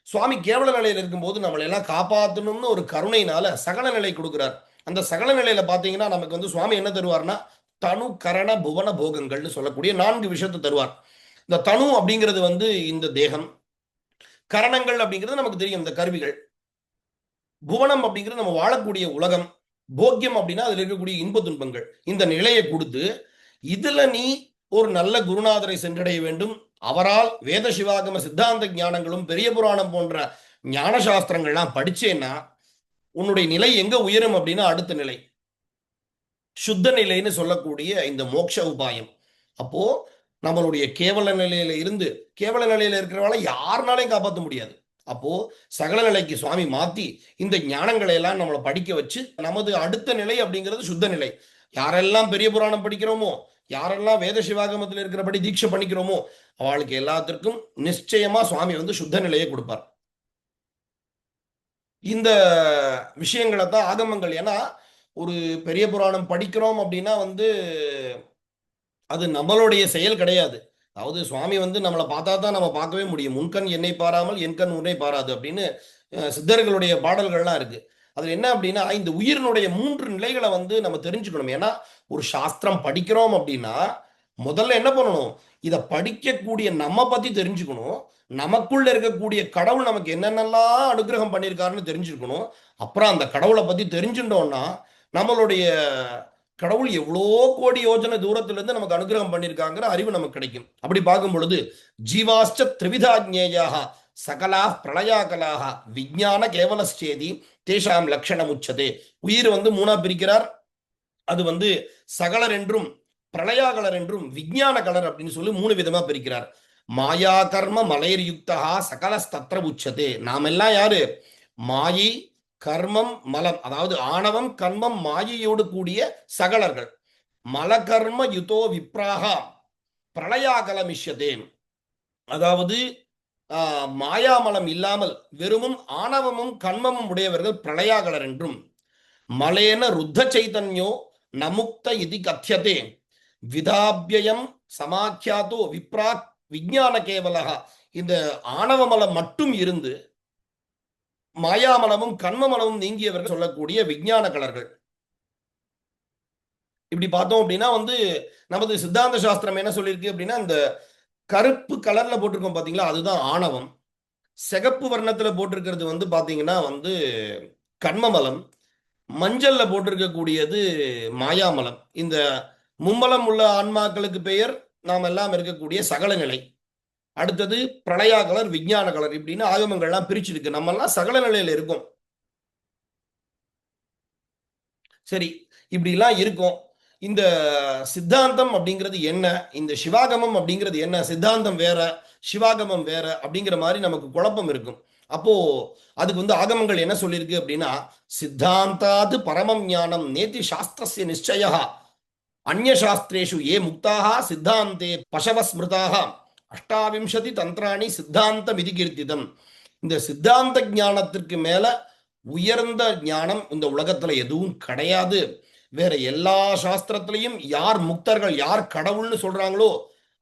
சுவாமி கேவல நிலையில இருக்கும்போது நம்மளை எல்லாம் காப்பாற்றணும்னு ஒரு கருணையினால சகல நிலை கொடுக்கிறார். அந்த சகல நிலையில பாத்தீங்கன்னா நமக்கு சுவாமி என்ன தருவார்னா, தனு கரண புவன போகங்கள்னு சொல்லக்கூடிய 4 விஷயத்தை தருவார். இந்த தனு அப்படிங்கிறது இந்த தேகம், கரணங்கள் அப்படிங்கிறது நமக்கு தெரியும் இந்த கருவிகள், புவனம் அப்படிங்கிறது நம்ம வாழக்கூடிய உலகம், போக்கியம் அப்படின்னா அதுல இருக்கக்கூடிய இன்ப துன்பங்கள். இந்த நிலையை கொடுத்து இதுல நீ ஒரு நல்ல குருநாதரை சென்றடைய வேண்டும். அவரால் வேத சிவாகம சித்தாந்த ஞானங்களும் பெரிய புராணம் போன்ற ஞான சாஸ்திரங்கள்லாம் படிச்சேன்னா உன்னுடைய நிலை எங்க உயரும் அப்படின்னா அடுத்த நிலை சுத்த நிலைன்னு சொல்லக்கூடிய இந்த மோட்ச உபாயம். அப்போ நம்மளுடைய கேவல நிலையில இருந்து, கேவல நிலையில இருக்கிறவங்கள யாருனாலையும் காப்பாற்ற முடியாது. அப்போ சகல நிலைக்கு சுவாமி மாத்தி இந்த ஞானங்களை எல்லாம் நம்மளை படிக்க வச்சு நமது அடுத்த நிலை அப்படிங்கிறது சுத்த நிலை. யாரெல்லாம் பெரிய புராணம் படிக்கிறோமோ, யாரெல்லாம் வேத சிவாகமத்தில் இருக்கிறபடி தீட்சை பண்ணிக்கிறோமோ அவளுக்கு எல்லாத்திற்கும் நிச்சயமா சுவாமி சுத்த நிலையை கொடுப்பார். இந்த விஷயங்களை தான் ஆகமங்கள். ஏன்னா ஒரு பெரிய புராணம் படிக்கிறோம் அப்படின்னா அது நம்மளுடைய செயல் கிடையாது. அதாவது சுவாமி நம்மளை பார்த்தா தான் நம்ம பார்க்கவே முடியும். முன்கண் என்னை பாராமல் என் கண் உன்னை பாராது அப்படின்னு சித்தர்களுடைய பாடல்கள்லாம் இருக்கு. அது என்ன அப்படின்னா இந்த உயிரினுடைய 3 நிலைகளை நம்ம தெரிஞ்சுக்கணும். ஏன்னா ஒரு சாஸ்திரம் படிக்கிறோம் அப்படின்னா முதல்ல என்ன பண்ணணும், இதை படிக்கக்கூடிய நம்ம பத்தி தெரிஞ்சுக்கணும். நமக்குள்ள இருக்கக்கூடிய கடவுள் நமக்கு என்னென்னலாம் அனுகிரகம் பண்ணியிருக்காருன்னு தெரிஞ்சுக்கணும். அப்புறம் அந்த கடவுளை பத்தி தெரிஞ்சுட்டோம்னா நம்மளுடைய கடவுள் எவ்வளோ கோடி யோஜனை தூரத்துல இருந்து நமக்கு அனுகிரகம் பண்ணியிருக்காங்கிற அறிவு நமக்கு கிடைக்கும். அப்படி பார்க்கும் பொழுது ஜீவாஷ்ட திரிவிதாஜ்ஞேயாக சகலா பிரளயாகலாக விஞ்ஞான கேவலஸ்சேதி தேஷாம் லட்சணம் உச்சதே. உயிர் 3ஆ பிரிக்கிறார். அது சகலர் என்றும் பிரளயாகலர் என்றும் விஞ்ஞான கலர் அப்படின்னு சொல்லி 3 விதமா பிரிக்கிறார். மாயா கர்ம மலைர் யுக்தா சகலஸ்தத்ர உச்சதே. நாம் எல்லாம் யாரு? மாயை, கர்மம், மலம், அதாவது ஆணவம், கர்மம், மாயையோடு கூடிய சகலர்கள். மலகர்ம யுதோ விப்ராகா பிரளயாகலமிஷ்யதே. அதாவது மாயாமலம் இல்லாமல் வெறுமும் ஆணவமும் கண்மமும் உடையவர்கள் பிரளயாகலர் என்றும், மலேன ருத்த சைதன்யோ நமுக்த இதி கத்தியதே விதாபியம் சமாக்கியாதோ விப்ராக் விஞ்ஞான கேவலகா. இந்த ஆணவமலம் மட்டும் இருந்து மாயாமலமும் கண்மமலமும் நீங்கியவர்கள் சொல்லக்கூடிய விஞ்ஞான கலர்கள். இப்படி பார்த்தோம் அப்படின்னா நமது சித்தாந்த சாஸ்திரம் என்ன சொல்லியிருக்கு அப்படின்னா, இந்த கருப்பு கலர்ல போட்டிருக்கோம் பாத்தீங்களா, அதுதான் ஆணவம். சிகப்பு வர்ணத்துல போட்டிருக்கிறது பாத்தீங்கன்னா கண்மமலம். மஞ்சள்ல போட்டிருக்கக்கூடியது மாயாமலம். இந்த மும்மலம் உள்ள ஆன்மாக்களுக்கு பெயர் நாம் எல்லாம் இருக்கக்கூடிய சகல நிலை. அடுத்தது பிரளயா கலர், விஞ்ஞான கலர், இப்படின்னு ஆகமங்கள்லாம் பிரிச்சிருக்கு. நம்ம எல்லாம் சகல நிலையில இருக்கோம். சரி, இப்படி எல்லாம் இருக்கும். இந்த சித்தாந்தம் அப்படிங்கிறது என்ன, இந்த சிவாகமம் அப்படிங்கிறது என்ன, சித்தாந்தம் வேற சிவாகமம் வேற அப்படிங்கிற மாதிரி நமக்கு குழப்பம் இருக்கும். அப்போ அதுக்கு ஆகமங்கள் என்ன சொல்லியிருக்கு அப்படின்னா, சித்தாந்தாது பரமம் ஞானம் நேதி சாஸ்திரஸ்ய நிச்சயா அந்நிய சாஸ்திரேஷு ஏ முக்தாக சித்தாந்தே பசவ ஸ்மிருதாக அஷ்டாவிம்சதி தந்திராணி சித்தாந்த மிதிகீர்த்திதம். இந்த சித்தாந்த ஞானத்திற்கு மேல உயர்ந்த ஞானம் இந்த உலகத்துல எதுவும் கிடையாது. வேற எல்லா சாஸ்திரத்திலையும் யார் முக்தர்கள், யார் கடவுள்னு சொல்றாங்களோ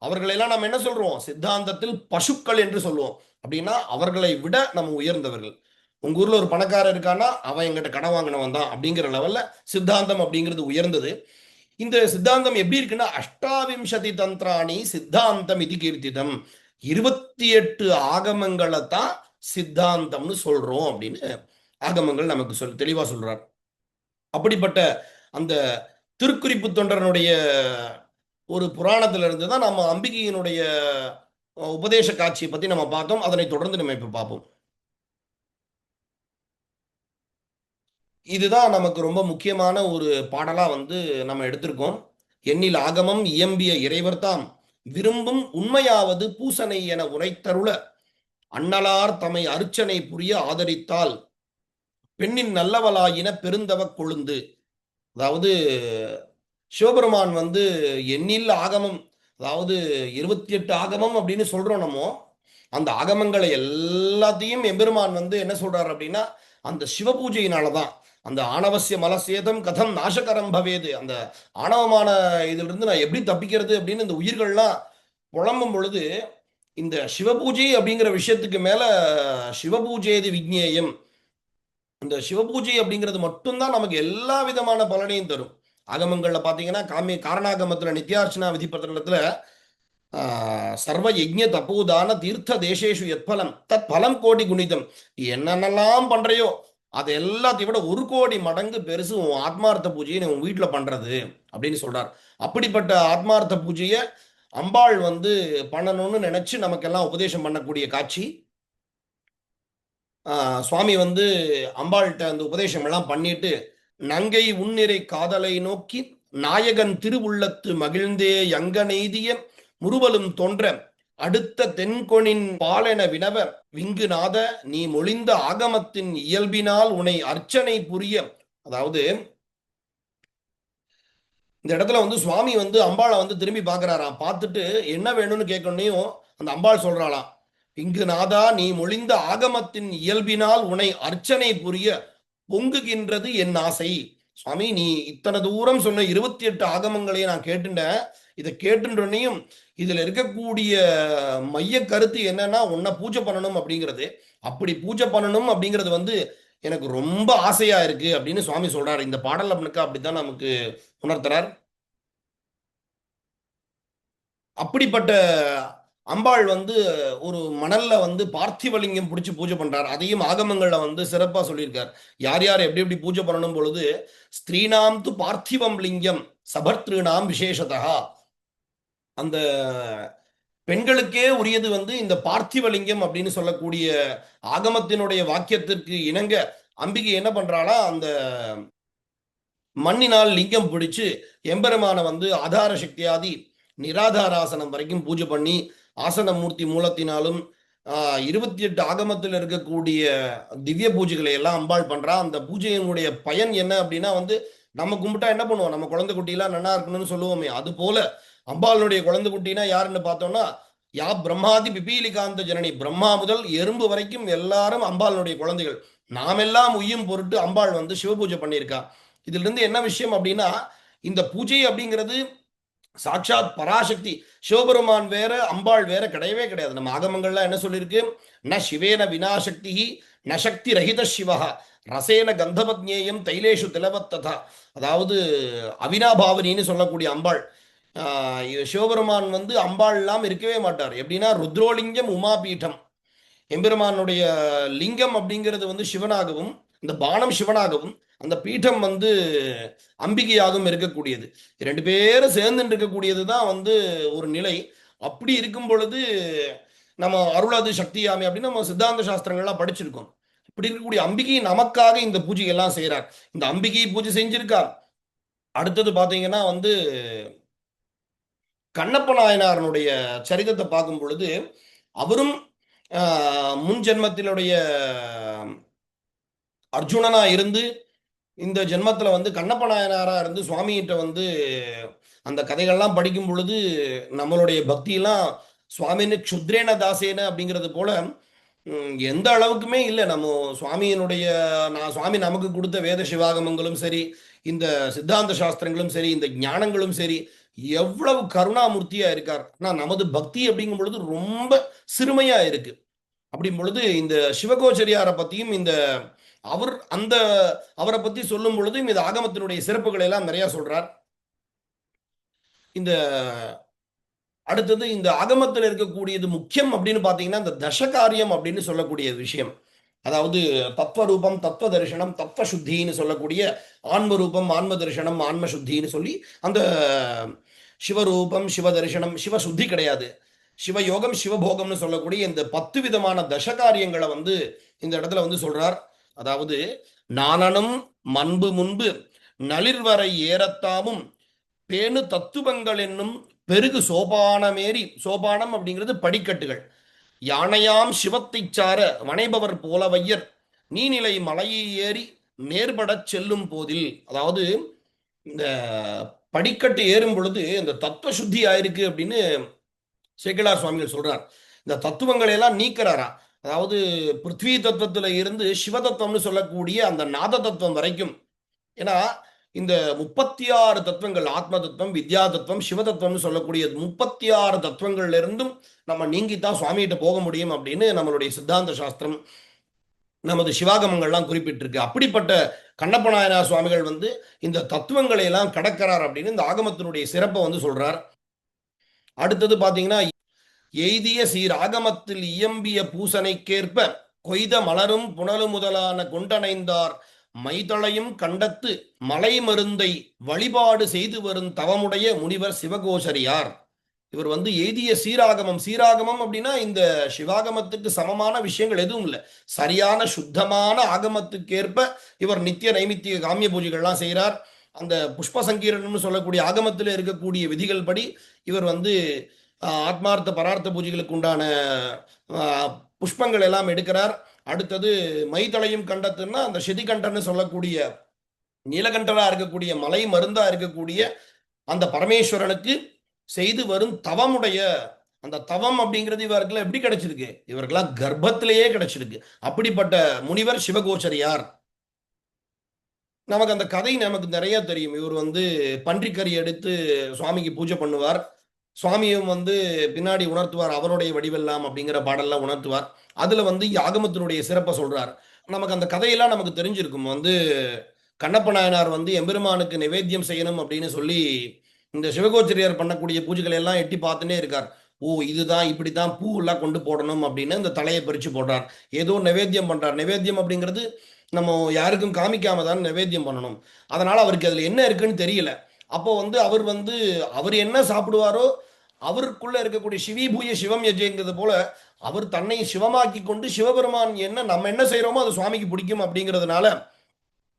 அவர்களெல்லாம் நம்ம என்ன சொல்றோம்? சித்தாந்தத்தில் பசுக்கள் என்று சொல்லுவோம். அப்படின்னா அவர்களை விட நம்ம உயர்ந்தவர்கள். உங்க ஊர்ல ஒரு பணக்காரர் இருக்கான்னா அவன் எங்கிட்ட கடன் வாங்கினவன் தான் அப்படிங்கிற லெவல்ல சித்தாந்தம் அப்படிங்கிறது உயர்ந்தது. இந்த சித்தாந்தம் எப்படி இருக்குன்னா, அஷ்டாவிம்சதி தந்திராணி சித்தாந்தம் இது கீர்த்திதம், 28 ஆகமங்களை தான் சித்தாந்தம்னு சொல்றோம் அப்படின்னு ஆகமங்கள் நமக்கு தெளிவா சொல்றார். அப்படிப்பட்ட அந்த திருக்குறிப்பு தொண்டரனுடைய ஒரு புராணத்துல இருந்து தான் நம்ம அம்பிகையினுடைய உபதேச காட்சியை பத்தி நம்ம பார்த்தோம். அதனை தொடர்ந்து நம்ம இப்ப பார்ப்போம். இதுதான் நமக்கு ரொம்ப முக்கியமான ஒரு பாடலா நம்ம எடுத்திருக்கோம். எண்ணில் ஆகமம் இயம்பிய இறைவர்தாம் விரும்பும் உண்மையாவது பூசனை என உரைத்தருள அண்ணலார் தமை அர்ச்சனை புரிய ஆதரித்தால் பெண்ணின் நல்லவளாயின பெருந்தவ கொழுந்து. அதாவது சிவபெருமான் எண்ணில் ஆகமம், அதாவது 28 ஆகமம் அப்படின்னு சொல்றோம் நம்ம. அந்த ஆகமங்களை எல்லாத்தையும் எம்பெருமான் என்ன சொல்றாரு அப்படின்னா, அந்த சிவ பூஜையினாலதான். அந்த ஆணவசிய மலசேதம் கதம் நாசகரம் பவேது, அந்த ஆணவமான இதிலிருந்து நான் எப்படி தப்பிக்கிறது அப்படின்னு இந்த உயிர்கள்லாம் புலம்பும் பொழுது, இந்த சிவபூஜை அப்படிங்கிற விஷயத்துக்கு மேல சிவபூஜேதி விக்னேயம், இந்த சிவபூஜை அப்படிங்கிறது மட்டும்தான் நமக்கு எல்லா விதமான பலனையும் தரும். ஆகமங்கள்ல பாத்தீங்கன்னா காரணாகமத்துல நித்யார்ச்சனா விதி பத்திரத்துல சர்வ யஜ்ஞ தப்போதான தீர்த்த தேசேஷு எத்பலம் தத் பலம் கோடி குணிதம், என்னென்னலாம் பண்றையோ அது எல்லாத்தையும் விட 1 கோடி மடங்கு பெருசு உன் ஆத்மார்த்த பூஜையை உன் வீட்டுல பண்றது அப்படின்னு சொல்றார். அப்படிப்பட்ட ஆத்மார்த்த பூஜையை அம்பாள் பண்ணணும்னு நினைச்சு நமக்கெல்லாம் உபதேசம் பண்ணக்கூடிய காட்சி. சுவாமி அம்பாள்கிட்ட அந்த உபதேசம் எல்லாம் பண்ணிட்டு, நங்கை உன்னிறை காதலை நோக்கி நாயகன் திருவுள்ளத்து மகிழ்ந்தே யங்க நெய்திய முறுவலும் தோன்ற அடுத்த தென்கொணின் பாலென வினவ விங்குநாத நீ மொழிந்த ஆகமத்தின் இயல்பினால் உனை அர்ச்சனை புரிய. அதாவது இந்த இடத்துல சுவாமி அம்பாளை திரும்பி பார்க்கிறாராம். பார்த்துட்டு என்ன வேணும்னு கேட்கணும். அந்த அம்பாள் சொல்றாளாம், இங்கு நாதா நீ மொழிந்த ஆகமத்தின் இயல்பினால் உன்னை அர்ச்சனை புரிய பொங்குகின்றது என் ஆசை. சுவாமி, நீ இத்தனை தூரம் சொன்ன 28 ஆகமங்களையும் நான் கேட்டுட்டேன். இதை கேட்டுன்றனையும் இதுல இருக்கக்கூடிய மைய கருத்து என்னன்னா, உன்னை பூஜை பண்ணணும் அப்படிங்கிறது. அப்படி பூஜை பண்ணணும் அப்படிங்கிறது எனக்கு ரொம்ப ஆசையா இருக்கு அப்படின்னு சுவாமி சொல்றாரு. இந்த பாடல் அப்படித்தான் நமக்கு உணர்த்துறார். அப்படிப்பட்ட அம்பாள் ஒரு மணல்ல பார்த்திவலிங்கம் பிடிச்சி பூஜை பண்றார். அதையும் ஆகமங்கள்ல சிறப்பா சொல்லியிருக்கார். யார் யார் எப்படி எப்படி பூஜை பண்ணணும் பொழுது, ஸ்திரீனாம் து பார்த்திவம் லிங்கம் சபர்த்ருணாம் விசேஷதா, அந்த பெண்களுக்கே உரியது இந்த பார்த்திவலிங்கம் அப்படின்னு சொல்லக்கூடிய ஆகமத்தினுடைய வாக்கியத்திற்கு இணங்க அம்பிகை என்ன பண்றாளா, அந்த மண்ணினால் லிங்கம் பிடிச்சு எம்பெருமான ஆதார சக்தியாதி நிராதாராசனம் வரைக்கும் பூஜை பண்ணி ஆசன மூர்த்தி மூலத்தினாலும் 28 ஆகமத்தில் இருக்கக்கூடிய திவ்ய பூஜைகளை எல்லாம் அம்பாள் பண்றா. அந்த பூஜையினுடைய பயன் என்ன அப்படின்னா நம்ம கும்பிட்டா என்ன பண்ணுவோம், நம்ம குழந்தை குட்டிலாம் நல்லா இருக்கணும்னு சொல்லுவோமே, அது போல அம்பாளுடைய குழந்தை குட்டினா யாருன்னு பார்த்தோம்னா, யா பிரம்மாதி பிபீலிகாந்த ஜனனி, பிரம்மா முதல் எறும்பு வரைக்கும் எல்லாரும் அம்பாளுடைய குழந்தைகள். நாமெல்லாம் உய்யும் பொருட்டு அம்பாள் சிவபூஜை பண்ணியிருக்கா. இதுல இருந்து என்ன விஷயம் அப்படின்னா, இந்த பூஜை அப்படிங்கிறது சாட்சாத் பராசக்தி சிவபெருமான் வேற அம்பாள் வேற கிடையவே கிடையாது. நம்ம ஆகமங்கள்லாம் என்ன சொல்லியிருக்கு, ந சிவேன வினாசக்தி ந சக்தி ரஹித சிவா ரசேன கந்தபத்ஞேயம் தைலேஷு திலவத்ததா. அதாவது அவினாபாவனின்னு சொல்லக்கூடிய அம்பாள், சிவபெருமான் அம்பாள் எல்லாம் இருக்கவே மாட்டார். எப்படின்னா ருத்ரோலிங்கம் உமாபீட்டம், எம்பெருமானுடைய லிங்கம் அப்படிங்கிறது சிவனாகவும், இந்த பானம் சிவனாகவும், அந்த பீட்டம் அம்பிகையாகவும் இருக்கக்கூடியது. 2 பேரும் சேர்ந்து இருக்கக்கூடியது தான் ஒரு நிலை. அப்படி இருக்கும் பொழுது நம்ம அருளது சக்தியாமே அப்படின்னு நம்ம சித்தாந்த சாஸ்திரங்கள்லாம் படிச்சிருக்கோம். இப்படி இருக்கக்கூடிய அம்பிகை நமக்காக இந்த பூஜை எல்லாம் செய்யறார். இந்த அம்பிகை பூஜை செஞ்சிருக்கார். அடுத்தது பாத்தீங்கன்னா கண்ணப்ப நாயனாரனுடைய சரிதத்தை பார்க்கும் பொழுது, அவரும் முன் ஜென்மத்தினுடைய அர்ஜுனனா இருந்து இந்த ஜென்மத்தில் கண்ணப்ப நாயனாரா இருந்து சுவாமிகிட்ட அந்த கதைகள்லாம் படிக்கும் பொழுது நம்மளுடைய பக்தியெல்லாம் சுவாமின்னு க்ஷுத்ரேன தாசேன அப்படிங்கிறது போல எந்த அளவுக்குமே இல்லை. நம்ம சுவாமியினுடைய சுவாமி நமக்கு கொடுத்த வேத சிவாகமங்களும் சரி, இந்த சித்தாந்த சாஸ்திரங்களும் சரி, இந்த ஞானங்களும் சரி, எவ்வளவு கருணாமூர்த்தியா இருக்கார். ஆனால் நமது பக்தி அப்படிங்கும் பொழுது ரொம்ப சிறுமையா இருக்கு. அப்படியும் பொழுது இந்த சிவகோச்சரியாரை பத்தியும் இந்த அவர் அந்த அவரை பத்தி சொல்லும் பொழுதும் இந்த ஆகமத்தினுடைய சிறப்புகளை எல்லாம் நிறைய சொல்றார். இந்த அடுத்தது இந்த ஆகமத்தில் இருக்கக்கூடியது முக்கியம் அப்படின்னு பார்த்தீங்கன்னா இந்த தசகாரியம் அப்படின்னு சொல்லக்கூடிய விஷயம். அதாவது தத்துவரூபம், தத்துவ தரிசனம், தத்துவ சுத்தின்னு சொல்லக்கூடிய ஆன்ம ரூபம், ஆன்ம தரிசனம், ஆன்ம சுத்தின்னு சொல்லி அந்த சிவரூபம், சிவ தரிசனம், சிவ சுத்தி கிடையாது, சிவயோகம், சிவபோகம்னு சொல்லக்கூடிய இந்த 10 விதமான தசகாரியங்களை வந்து இந்த இடத்துல வந்து சொல்றார். அதாவது நாணனும் மண்பு முன்பு நளிர்வரை ஏறத்தாமும் பேணு தத்துவங்கள் என்னும் பெருகு சோபானமேறி, சோபானம் அப்படிங்கிறது படிக்கட்டுகள், யானையாம் சிவத்தை சார வனைபவர் போலவையர் நீநிலை மலையை ஏறி நேர்படச் செல்லும் போதில். அதாவது இந்த படிக்கட்டு ஏறும் பொழுது இந்த தத்துவ சுத்தி ஆயிருக்கு அப்படின்னு சேக்கிழார் சுவாமிகள் சொல்றார். இந்த தத்துவங்களை எல்லாம் நீக்கிறாரா. அதாவது பிருத்வி தத்துவத்துல இருந்து சிவ தத்துவம்னு சொல்லக்கூடிய அந்த நாத தத்துவம் வரைக்கும். ஏன்னா இந்த 36 தத்துவங்கள், ஆத்ம தத்துவம், வித்யா தத்துவம், சிவ தத்துவம்னு சொல்லக்கூடிய 36 தத்துவங்கள்ல இருந்தும் நம்ம நீங்கித்தான் சுவாமிகிட்ட போக முடியும் அப்படின்னு நம்மளுடைய சித்தாந்த சாஸ்திரம், நமது சிவாகமங்கள்லாம் குறிப்பிட்டிருக்கு. அப்படிப்பட்ட கண்ணப்ப நாயனார் சுவாமிகள் வந்து இந்த தத்துவங்களை எல்லாம் கடக்கிறார் அப்படின்னு இந்த ஆகமத்தினுடைய சிறப்பை வந்து சொல்றார். அடுத்தது பாத்தீங்கன்னா எய்திய சீராகமத்தில் இயம்பிய பூசனைக்கேற்ப கொய்த மலரும் புனலு முதலான கொண்டனைந்தார் மைதளையும் கண்டத்து மலை மருந்தை வழிபாடு செய்து வரும் தவமுடைய முனிவர் சிவகோசரியார். இவர் வந்து எய்திய சீராகமம், சீராகமம் அப்படின்னா இந்த சிவாகமத்துக்கு சமமான விஷயங்கள் எதுவும் இல்லை, சரியான சுத்தமான ஆகமத்துக்கேற்ப இவர் நித்திய நைமித்திய காமிய பூஜைகள்லாம் செய்கிறார். அந்த புஷ்ப சங்கீரணம்னு சொல்லக்கூடிய ஆகமத்தில் இருக்கக்கூடிய விதிகள் படி இவர் வந்து ஆத்மார்த்த பரார்த்த பூஜைகளுக்கு உண்டான புஷ்பங்கள் எல்லாம் எடுக்கிறார். அடுத்தது மைதளையும் கண்டத்துன்னா அந்த சிதிகண்டன்னு சொல்லக்கூடிய நீலகண்டரா இருக்கக்கூடிய மலை மருந்தா இருக்கக்கூடிய அந்த பரமேஸ்வரனுக்கு செய்து வரும் தவமுடைய அந்த தவம் அப்படிங்கிறது இவர்கள் எப்படி கிடைச்சிருக்கு, இவர்களாம் கர்ப்பத்திலேயே கிடைச்சிருக்கு. அப்படிப்பட்ட முனிவர் சிவகோச்சரியார். நமக்கு அந்த கதை நமக்கு நிறைய தெரியும். இவர் வந்து பன்றிக்கறி எடுத்து சுவாமிக்கு பூஜை பண்ணுவார். சுவாமியும் வந்து பின்னாடி உணர்த்துவார், அவருடைய வடிவெல்லாம் அப்படிங்கிற பாடல்லாம் உணர்த்துவார். அதுல வந்து ஆகமத்தினுடைய சிறப்பை சொல்றார். நமக்கு அந்த கதையெல்லாம் நமக்கு தெரிஞ்சிருக்கும். வந்து கண்ணப்ப நாயனார் வந்து எம்பெருமானுக்கு நிவேத்தியம் செய்யணும் அப்படின்னு சொல்லி இந்த சிவகோச்சரியார் பண்ணக்கூடிய பூஜைகளை எல்லாம் எட்டி பார்த்துட்டே இருக்கார். ஓ, இதுதான் இப்படித்தான் பூ எல்லாம் கொண்டு போடணும் அப்படின்னு இந்த தலையை பறிச்சு போடுறார். ஏதோ நிவேத்தியம் பண்றார். நிவேத்தியம் அப்படிங்கிறது நம்ம யாருக்கும் காமிக்காம தான் நிவேத்தியம் பண்ணணும். அதனால அவருக்கு அதுல என்ன இருக்குன்னு தெரியல. அப்போ வந்து அவர் என்ன சாப்பிடுவாரோ அவருக்குள்ள இருக்கக்கூடிய சிவி பூய சிவம் யஜ்யங்கிறது போல அவர் தன்னை சிவமாக்கி கொண்டு சிவபெருமான் என்ன நம்ம என்ன செய்யறோமோ அது சுவாமிக்கு பிடிக்கும் அப்படிங்கிறதுனால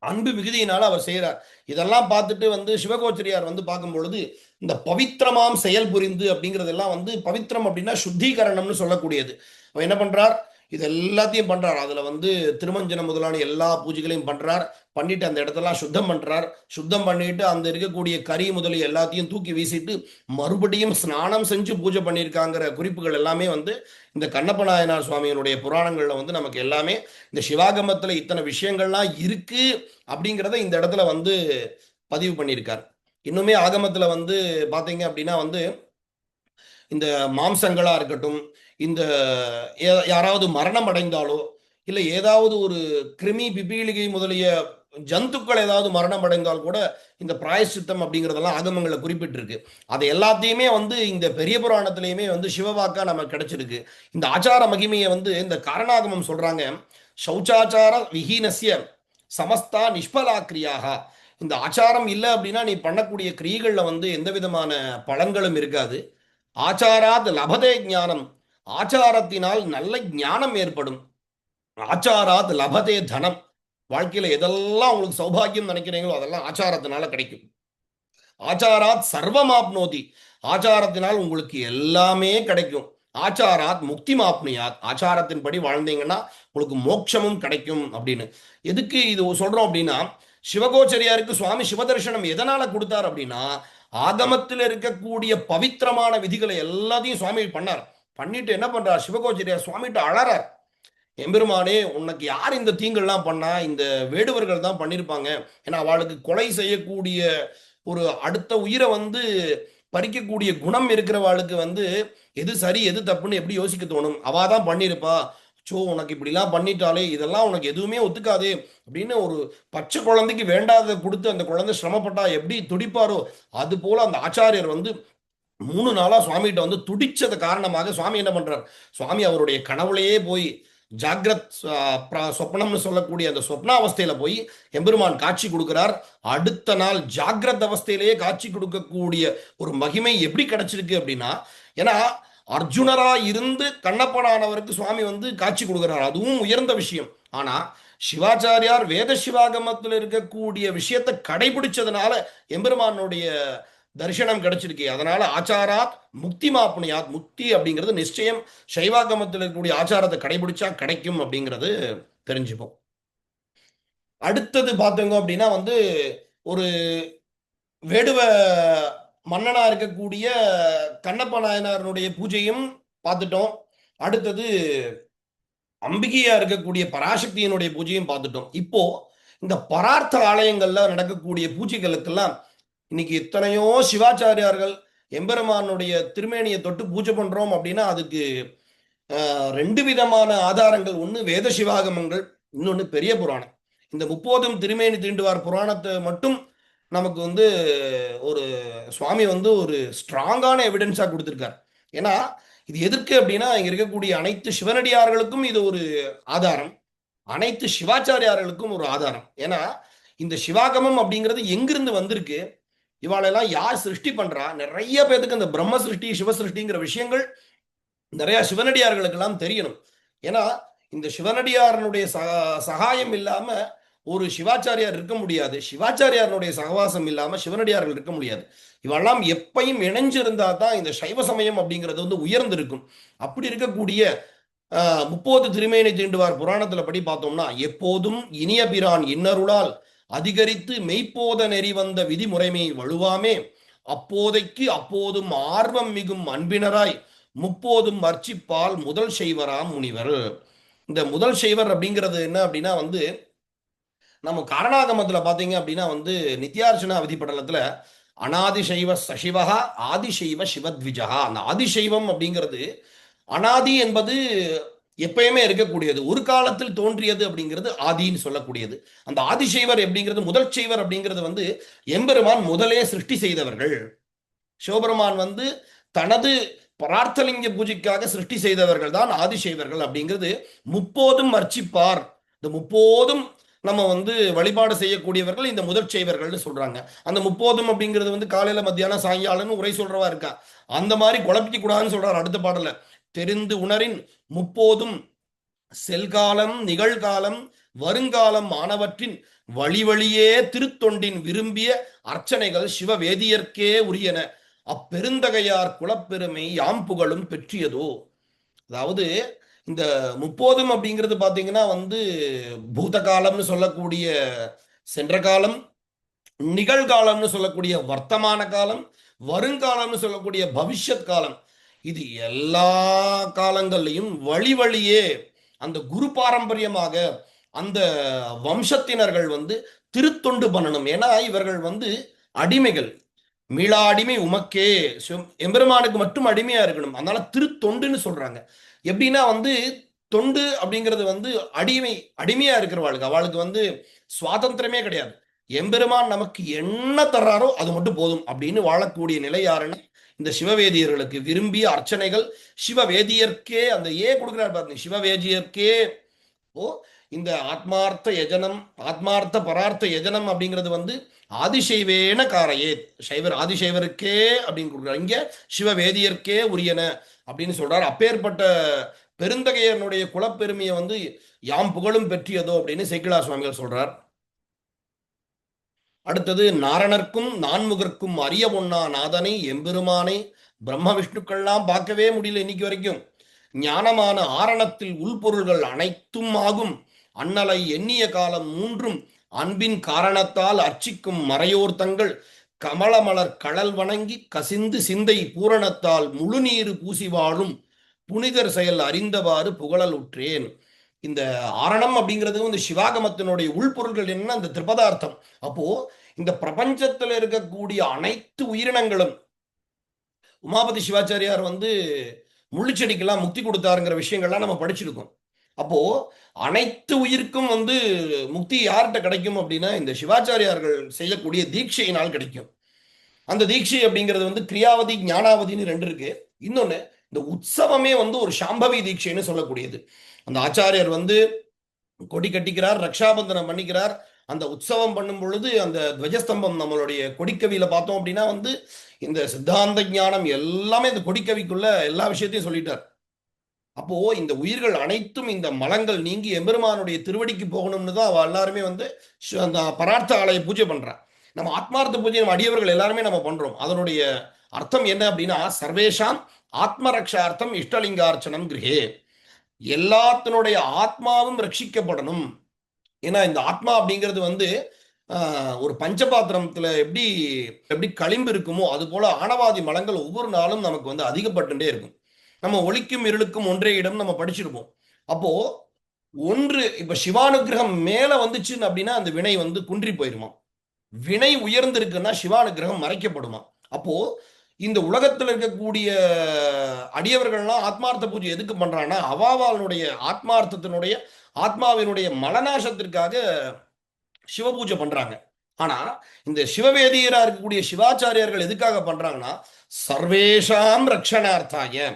அன்பு மிகுதியினால அவர் செய்கிறார். இதெல்லாம் பார்த்துட்டு வந்து சிவகோச்சரியார் வந்து பார்க்கும் பொழுது இந்த பவித்திரமாம் செயல் புரிந்து அப்படிங்கிறதெல்லாம் வந்து பவித்திரம் அப்படின்னா சுத்திகரணம்னு சொல்லக்கூடியது. அவன் என்ன பண்றார், இது எல்லாத்தையும் பண்றார். அதுல வந்து திருமஞ்சனம் முதலான எல்லா பூஜைகளையும் பண்றார். பண்ணிட்டு அந்த இடத்தெல்லாம் சுத்தம் பண்றார். சுத்தம் பண்ணிட்டு அந்த இருக்கக்கூடிய கறி முதலி எல்லாத்தையும் தூக்கி வீசிட்டு மறுபடியும் ஸ்நானம் செஞ்சு பூஜை பண்ணியிருக்காங்கிற குறிப்புகள் எல்லாமே வந்து இந்த கண்ணப்ப நாயனார் சுவாமியினுடைய புராணங்கள்ல வந்து நமக்கு எல்லாமே இந்த சிவாகமத்துல இத்தனை விஷயங்கள்லாம் இருக்கு அப்படிங்கிறத இந்த இடத்துல வந்து பதிவு பண்ணியிருக்கார். இன்னுமே ஆகமத்துல வந்து பாத்தீங்க அப்படின்னா வந்து இந்த மாம்சங்களா இருக்கட்டும், இந்த யாராவது மரணம் அடைந்தாலோ இல்லை ஏதாவது ஒரு கிருமி பிபீலிகை முதலிய ஜந்துக்கள் ஏதாவது மரணம் அடைந்தால் கூட இந்த பிராயசித்தம் அப்படிங்கிறதெல்லாம் ஆகமங்களை குறிப்பிட்டிருக்கு. அதை எல்லாத்தையுமே வந்து இந்த பெரிய புராணத்திலையுமே வந்து சிவவாக்கா நமக்கு கிடைச்சிருக்கு. இந்த ஆச்சார மகிமையை வந்து இந்த காரணாகமம் சொல்றாங்க. சௌச்சாச்சார விஹீனஸ்ய சமஸ்தா நிஷ்பலாக்கிரியாக. இந்த ஆச்சாரம் இல்லை அப்படின்னா நீ பண்ணக்கூடிய கிரியைகள்ல வந்து எந்த விதமான பலன்களும் இருக்காது. ஆச்சாராத் லபதே ஞானம். ஆச்சாரத்தினால் நல்ல ஞானம் ஏற்படும். ஆச்சாராத் லபதே தனம். வாழ்க்கையில எதெல்லாம் உங்களுக்கு சௌபாகியம் நினைக்கிறீங்களோ அதெல்லாம் ஆச்சாரத்தினால கிடைக்கும். ஆச்சாராத் சர்வமாப்னோதி. ஆச்சாரத்தினால் உங்களுக்கு எல்லாமே கிடைக்கும். ஆச்சாராத் முக்தி மாப்னியாத். ஆச்சாரத்தின்படி வாழ்ந்தீங்கன்னா உங்களுக்கு மோட்சமும் கிடைக்கும் அப்படின்னு. எதுக்கு இது சொல்றோம் அப்படின்னா, சிவகோச்சரியாருக்கு சுவாமி சிவதர்சனம் எதனால கொடுத்தார் அப்படின்னா, ஆகமத்தில் இருக்கக்கூடிய பவித்திரமான விதிகளை எல்லாத்தையும் சுவாமி பண்ணார். பண்ணிட்டு என்ன பண்றார், சிவகோச்சரியார் சுவாமிகிட்ட அழறார். எம்பெருமானே உனக்கு யார் இந்த தீங்கள்லாம் பண்ணா? இந்த வேடுவர்கள் தான் பண்ணியிருப்பாங்க. ஏன்னா அவளுக்கு கொலை செய்யக்கூடிய ஒரு அடுத்த உயிரை வந்து பறிக்கக்கூடிய குணம் இருக்கிறவாளுக்கு வந்து எது சரி எது தப்புன்னு எப்படி யோசிக்க தோணும்? அவா தான் பண்ணியிருப்பா. சோ உனக்கு இப்படிலாம் பண்ணிட்டாலே இதெல்லாம் உனக்கு எதுவுமே ஒத்துக்காது அப்படின்னு ஒரு பச்சை குழந்தைக்கு வேண்டாத கொடுத்து அந்த குழந்தை சிரமப்பட்டா எப்படி துடிப்பாரோ அது போல அந்த ஆச்சாரியர் வந்து 3 நாளா சுவாமிகிட்ட வந்து துடிச்சது காரணமாக சுவாமி என்ன பண்றார்? சுவாமி அவருடைய கனவுலையே போய் ஜாகிரத் சொப்னம்னு சொல்லக்கூடிய அந்த சொப்னாவஸ்தையில போய் எம்பெருமான் காட்சி கொடுக்கிறார். அடுத்த நாள் ஜாகிரத் அவஸ்தையிலேயே காட்சி கொடுக்கக்கூடிய ஒரு மகிமை எப்படி கிடைச்சிருக்கு அப்படின்னா, ஏன்னா அர்ஜுனரா இருந்து கண்ணப்பனானவருக்கு சுவாமி வந்து காட்சி கொடுக்கிறார். அதுவும் உயர்ந்த விஷயம். ஆனா சிவாச்சாரியார் வேத சிவாகமத்தில் இருக்கக்கூடிய விஷயத்தை கடைபிடிச்சதுனால எம்பெருமானுடைய தரிசனம் கிடைச்சிருக்கு. அதனால ஆச்சாராத் முக்தி மாப்புனியாத், முக்தி அப்படிங்கிறது நிச்சயம் சைவாகமத்தில் இருக்கக்கூடிய ஆச்சாரத்தை கடைபிடிச்சா கிடைக்கும் அப்படிங்கிறது தெரிஞ்சுப்போம். அடுத்தது பார்த்தோங்க அப்படின்னா வந்து ஒரு வேடுவ மன்னனா இருக்கக்கூடிய கண்ணப்ப நாயனாருடைய பூஜையும் பார்த்துட்டோம். அடுத்தது அம்பிகையா இருக்கக்கூடிய பராசக்தியினுடைய பூஜையும் பார்த்துட்டோம். இப்போ இந்த பரார்த்த ஆலயங்கள்ல நடக்கக்கூடிய பூஜைகளுக்கெல்லாம் இன்னைக்கு எத்தனையோ சிவாச்சாரியார்கள் எம்பெருமானுடைய திருமேனியை தொட்டு பூஜை பண்றோம் அப்படின்னா அதுக்கு 2 விதமான ஆதாரங்கள். ஒன்று வேத சிவாகமங்கள், இன்னொன்று பெரிய புராணம். இந்த 30 திருமேனி தீண்டுவார் புராணத்தை மட்டும் நமக்கு வந்து ஒரு சுவாமி வந்து ஒரு ஸ்ட்ராங்கான எவிடன்ஸா கொடுத்துருக்கார். ஏன்னா இது எதற்கு அப்படின்னா இங்க இருக்கக்கூடிய அனைத்து சிவனடியார்களுக்கும் இது ஒரு ஆதாரம், அனைத்து சிவாச்சாரியார்களுக்கும் ஒரு ஆதாரம். ஏன்னா இந்த சிவாகமம் அப்படிங்கிறது எங்கிருந்து வந்திருக்கு, இவாளெல்லாம் யார் சிருஷ்டி பண்றா? நிறைய பேருக்கு இந்த பிரம்ம சிருஷ்டி சிவ சிருஷ்டிங்கிற விஷயங்கள் நிறைய சிவனடியார்களுக்கெல்லாம் தெரியணும். ஏன்னா இந்த சிவனடியாரனுடைய சகாயம் இல்லாம ஒரு சிவாச்சாரியார் இருக்க முடியாது, சிவாச்சாரியாரனுடைய சகவாசம் இல்லாம சிவனடியார்கள் இருக்க முடியாது. இவெல்லாம் எப்பையும் இணைஞ்சிருந்தா தான் இந்த சைவ சமயம் அப்படிங்கிறது வந்து உயர்ந்திருக்கும். அப்படி இருக்கக்கூடிய 30 திருமேனி தீண்டுவார் புராணத்துல படி பார்த்தோம்னா, எப்போதும் இனிய பிரான் இன்னருளால் அதிகரித்து மெய்ப்போத நெறி வந்த விதிமுறைமை வலுவாமே அப்போதைக்கு அப்போதும் ஆர்வம் மிகும் அன்பினராய் முப்போதும் அர்ச்சிப்பால் முதல் செய்வராம் முனிவர். இந்த முதல் செய்வர் அப்படிங்கிறது என்ன அப்படின்னா வந்து நம்ம காரணாகமத்துல பாத்தீங்க அப்படின்னா வந்து நித்யார்ச்சனா விதிப்படலத்துல அனாதிசைவ சசிவகா ஆதிசைவ சிவத்விஜா. அந்த ஆதிசைவம் அப்படிங்கிறது அனாதி என்பது எப்பயுமே இருக்கக்கூடியது, ஒரு காலத்தில் தோன்றியது அப்படிங்கிறது ஆதின்னு சொல்லக்கூடியது. அந்த ஆதிசைவர் அப்படிங்கிறது முதல் செய்வர் அப்படிங்கிறது வந்து எம்பெருமான் முதலே சிருஷ்டி செய்தவர்கள். சிவபெருமான் வந்து தனது பரார்த்தலிங்க பூஜைக்காக சிருஷ்டி செய்தவர்கள் தான் ஆதிசைவர்கள் அப்படிங்கிறது. முப்போதும் அர்ச்சிப்பார், இந்த முப்போதும் நம்ம வந்து வழிபாடு செய்யக்கூடியவர்கள் இந்த முதற் செய்வர்கள்னு சொல்றாங்க. அந்த முப்போதும் அப்படிங்கிறது வந்து காலையில மத்தியானம் சாயங்காலம்னு உரை சொல்றவா இருக்கா, அந்த மாதிரி குழப்பிக்க கூடாதுன்னு சொல்றாரு அடுத்த பாடல. தெரிந்து உணரின் முப்போதும் செல்காலம் நிகழ்காலம் வருங்காலம் ஆனவற்றின் வழி வழியே திருத்தொண்டின் விரும்பிய அர்ச்சனைகள் சிவ வேதியர்க்கே உரியன அப்பெருந்தகையார் குலப்பெருமை யாம் புகழும் பெற்றியதோ. அதாவது இந்த முப்போதும் அப்படிங்கிறது பாத்தீங்கன்னா வந்து பூத காலம்னு சொல்லக்கூடிய சென்ற காலம், நிகழ்காலம்னு சொல்லக்கூடிய வர்த்தமான காலம், வருங்காலம்னு சொல்லக்கூடிய பவிஷ்யத் காலம். இது எல்லா காலங்கள்லையும் வழி வழியே அந்த குரு பாரம்பரியமாக அந்த வம்சத்தினர்கள் வந்து திருத்தொண்டு பண்ணணும். ஏன்னா இவர்கள் வந்து அடிமைகள், மீளா அடிமை உமக்கே, எம்பெருமானுக்கு மட்டும் அடிமையா இருக்கணும். அதனால திருத்தொண்டுன்னு சொல்றாங்க. எப்படின்னா வந்து தொண்டு அப்படிங்கிறது வந்து அடிமையா இருக்கிறவாளுக்கு, அவளுக்கு வந்து சுவாதந்திரமே கிடையாது. எம்பெருமான் நமக்கு என்ன தர்றாரோ அது மட்டும் போதும் அப்படின்னு வாழக்கூடிய நிலை யாருன்னு இந்த சிவவேதியர்களுக்கு விரும்பிய அர்ச்சனைகள் சிவவேதியர்க்கே. அந்த கொடுக்கிறார் பாருங்க, சிவவேதியர்க்கே. ஓ இந்த ஆத்மார்த்த யஜனம் ஆத்மார்த்த பரார்த்த யஜனம் அப்படிங்கிறது வந்து ஆதிசைவேன காரையே, சைவர் ஆதிசைவருக்கே அப்படின்னு கொடுக்குறாரு. இங்க சிவவேதியர்க்கே உரியன அப்படின்னு சொல்றாரு. அப்பேற்பட்ட பெருந்தகையனுடைய குலப்பெருமையை வந்து யாம் புகழும் பெற்றியதோ அப்படின்னு சேக்கிழார் சுவாமிகள் சொல்றார். அடுத்தது நாரணர்க்கும் நான்முகர்க்கும் அறிய ஒன்னா நாதனை எம்பெருமானை பிரம்ம விஷ்ணுக்கள்லாம் பார்க்கவே முடியல இன்னைக்கு வரைக்கும். ஞானமான ஆரணத்தில் உள்பொருள்கள் அனைத்தும் ஆகும் அண்ணலை எண்ணிய காலம் மூன்றும் அன்பின் காரணத்தால் அர்ச்சிக்கும் மறையோர் தங்கள் கமலமலர் கடல் வணங்கி கசிந்து சிந்தை பூரணத்தால் முழுநீரு பூசி வாழும் புனிதர் செயல் அறிந்தவாறு புகழல் உற்றேன். இந்த ஆரணம் அப்படிங்கிறது இந்த சிவாகமத்தினுடைய உள்பொருள்கள் என்ன, இந்த திரிபதார்த்தம். அப்போ இந்த பிரபஞ்சத்தில் இருக்கக்கூடிய அனைத்து உயிரினங்களும் உமாபதி சிவாச்சாரியார் முள்ளுச்செடிக்கெல்லாம் முக்தி கொடுத்தாருங்கிற விஷயங்கள்லாம் நம்ம படிச்சிருக்கோம். அப்போ அனைத்து உயிருக்கும் முக்தி யார்கிட்ட கிடைக்கும் அப்படின்னா இந்த சிவாச்சாரியார்கள் செய்யக்கூடிய தீட்சையினால் கிடைக்கும். அந்த தீட்சை அப்படிங்கிறது கிரியாவதி ஞானாவதினு ரெண்டு இருக்கு. இன்னொன்னு இந்த உற்சவமே ஒரு சாம்பவி தீட்சைன்னு சொல்லக்கூடியது. அந்த ஆச்சாரியர் கொடி கட்டிக்கிறார், ரக்ஷாபந்தனம் பண்ணிக்கிறார். அந்த உற்சவம் பண்ணும் பொழுது அந்த துவஜஸ்தம்பம் நம்மளுடைய கொடிக்கவியில பார்த்தோம் அப்படின்னா இந்த சித்தாந்த ஞானம் எல்லாமே இந்த கொடிக்கவிக்குள்ள எல்லா விஷயத்தையும் சொல்லிட்டார். அப்போ இந்த உயிர்கள் அனைத்தும் இந்த மலங்கள் நீங்கி எம்பெருமானுடைய திருவடிக்கு போகணும்னு தான் அவ எல்லாருமே அந்த பரார்த்த ஆலய பூஜை பண்றான். நம்ம ஆத்மார்த்த பூஜை நம்ம அடியவர்கள் எல்லாருமே நம்ம பண்றோம். அதனுடைய அர்த்தம் என்ன அப்படின்னா சர்வேஷாம் ஆத்மரக்ஷார்த்தம் இஷ்டலிங்கார்ச்சனம் கிரகே. எல்லாத்தினுடைய ஆத்மாவும் ரட்சிக்கப்படணும். ஏன்னா இந்த ஆத்மா அப்படிங்கிறது ஒரு பஞ்சபாத்திரத்துல எப்படி எப்படி களிம்பு இருக்குமோ அது போல ஆணவாதி மலங்கள் ஒவ்வொரு நாளும் நமக்கு அதிகப்பட்டுட்டே இருக்கும். நம்ம ஒளிக்கும் இருளுக்கும் ஒன்றே இடம் நம்ம படிச்சிருப்போம். அப்போ ஒன்று இப்ப சிவானுகிரகம் மேல வந்துச்சுன்னு அப்படின்னா அந்த வினை குன்றி போயிருமா. வினை உயர்ந்திருக்குன்னா சிவானுகிரகம் மறைக்கப்படுமா. அப்போ இந்த உலகத்தில் இருக்கக்கூடிய அடியவர்கள்லாம் ஆத்மார்த்த பூஜை எதுக்கு பண்றாங்கன்னா அவாவாளுடைய ஆத்மார்த்தத்தினுடைய ஆத்மாவினுடைய மலநாசத்திற்காக சிவபூஜை பண்றாங்க. ஆனா இந்த சிவவேதியரா இருக்கக்கூடிய சிவாச்சாரியர்கள் எதுக்காக பண்றாங்கன்னா சர்வேஷாம் ரக்ஷணார்த்தாய,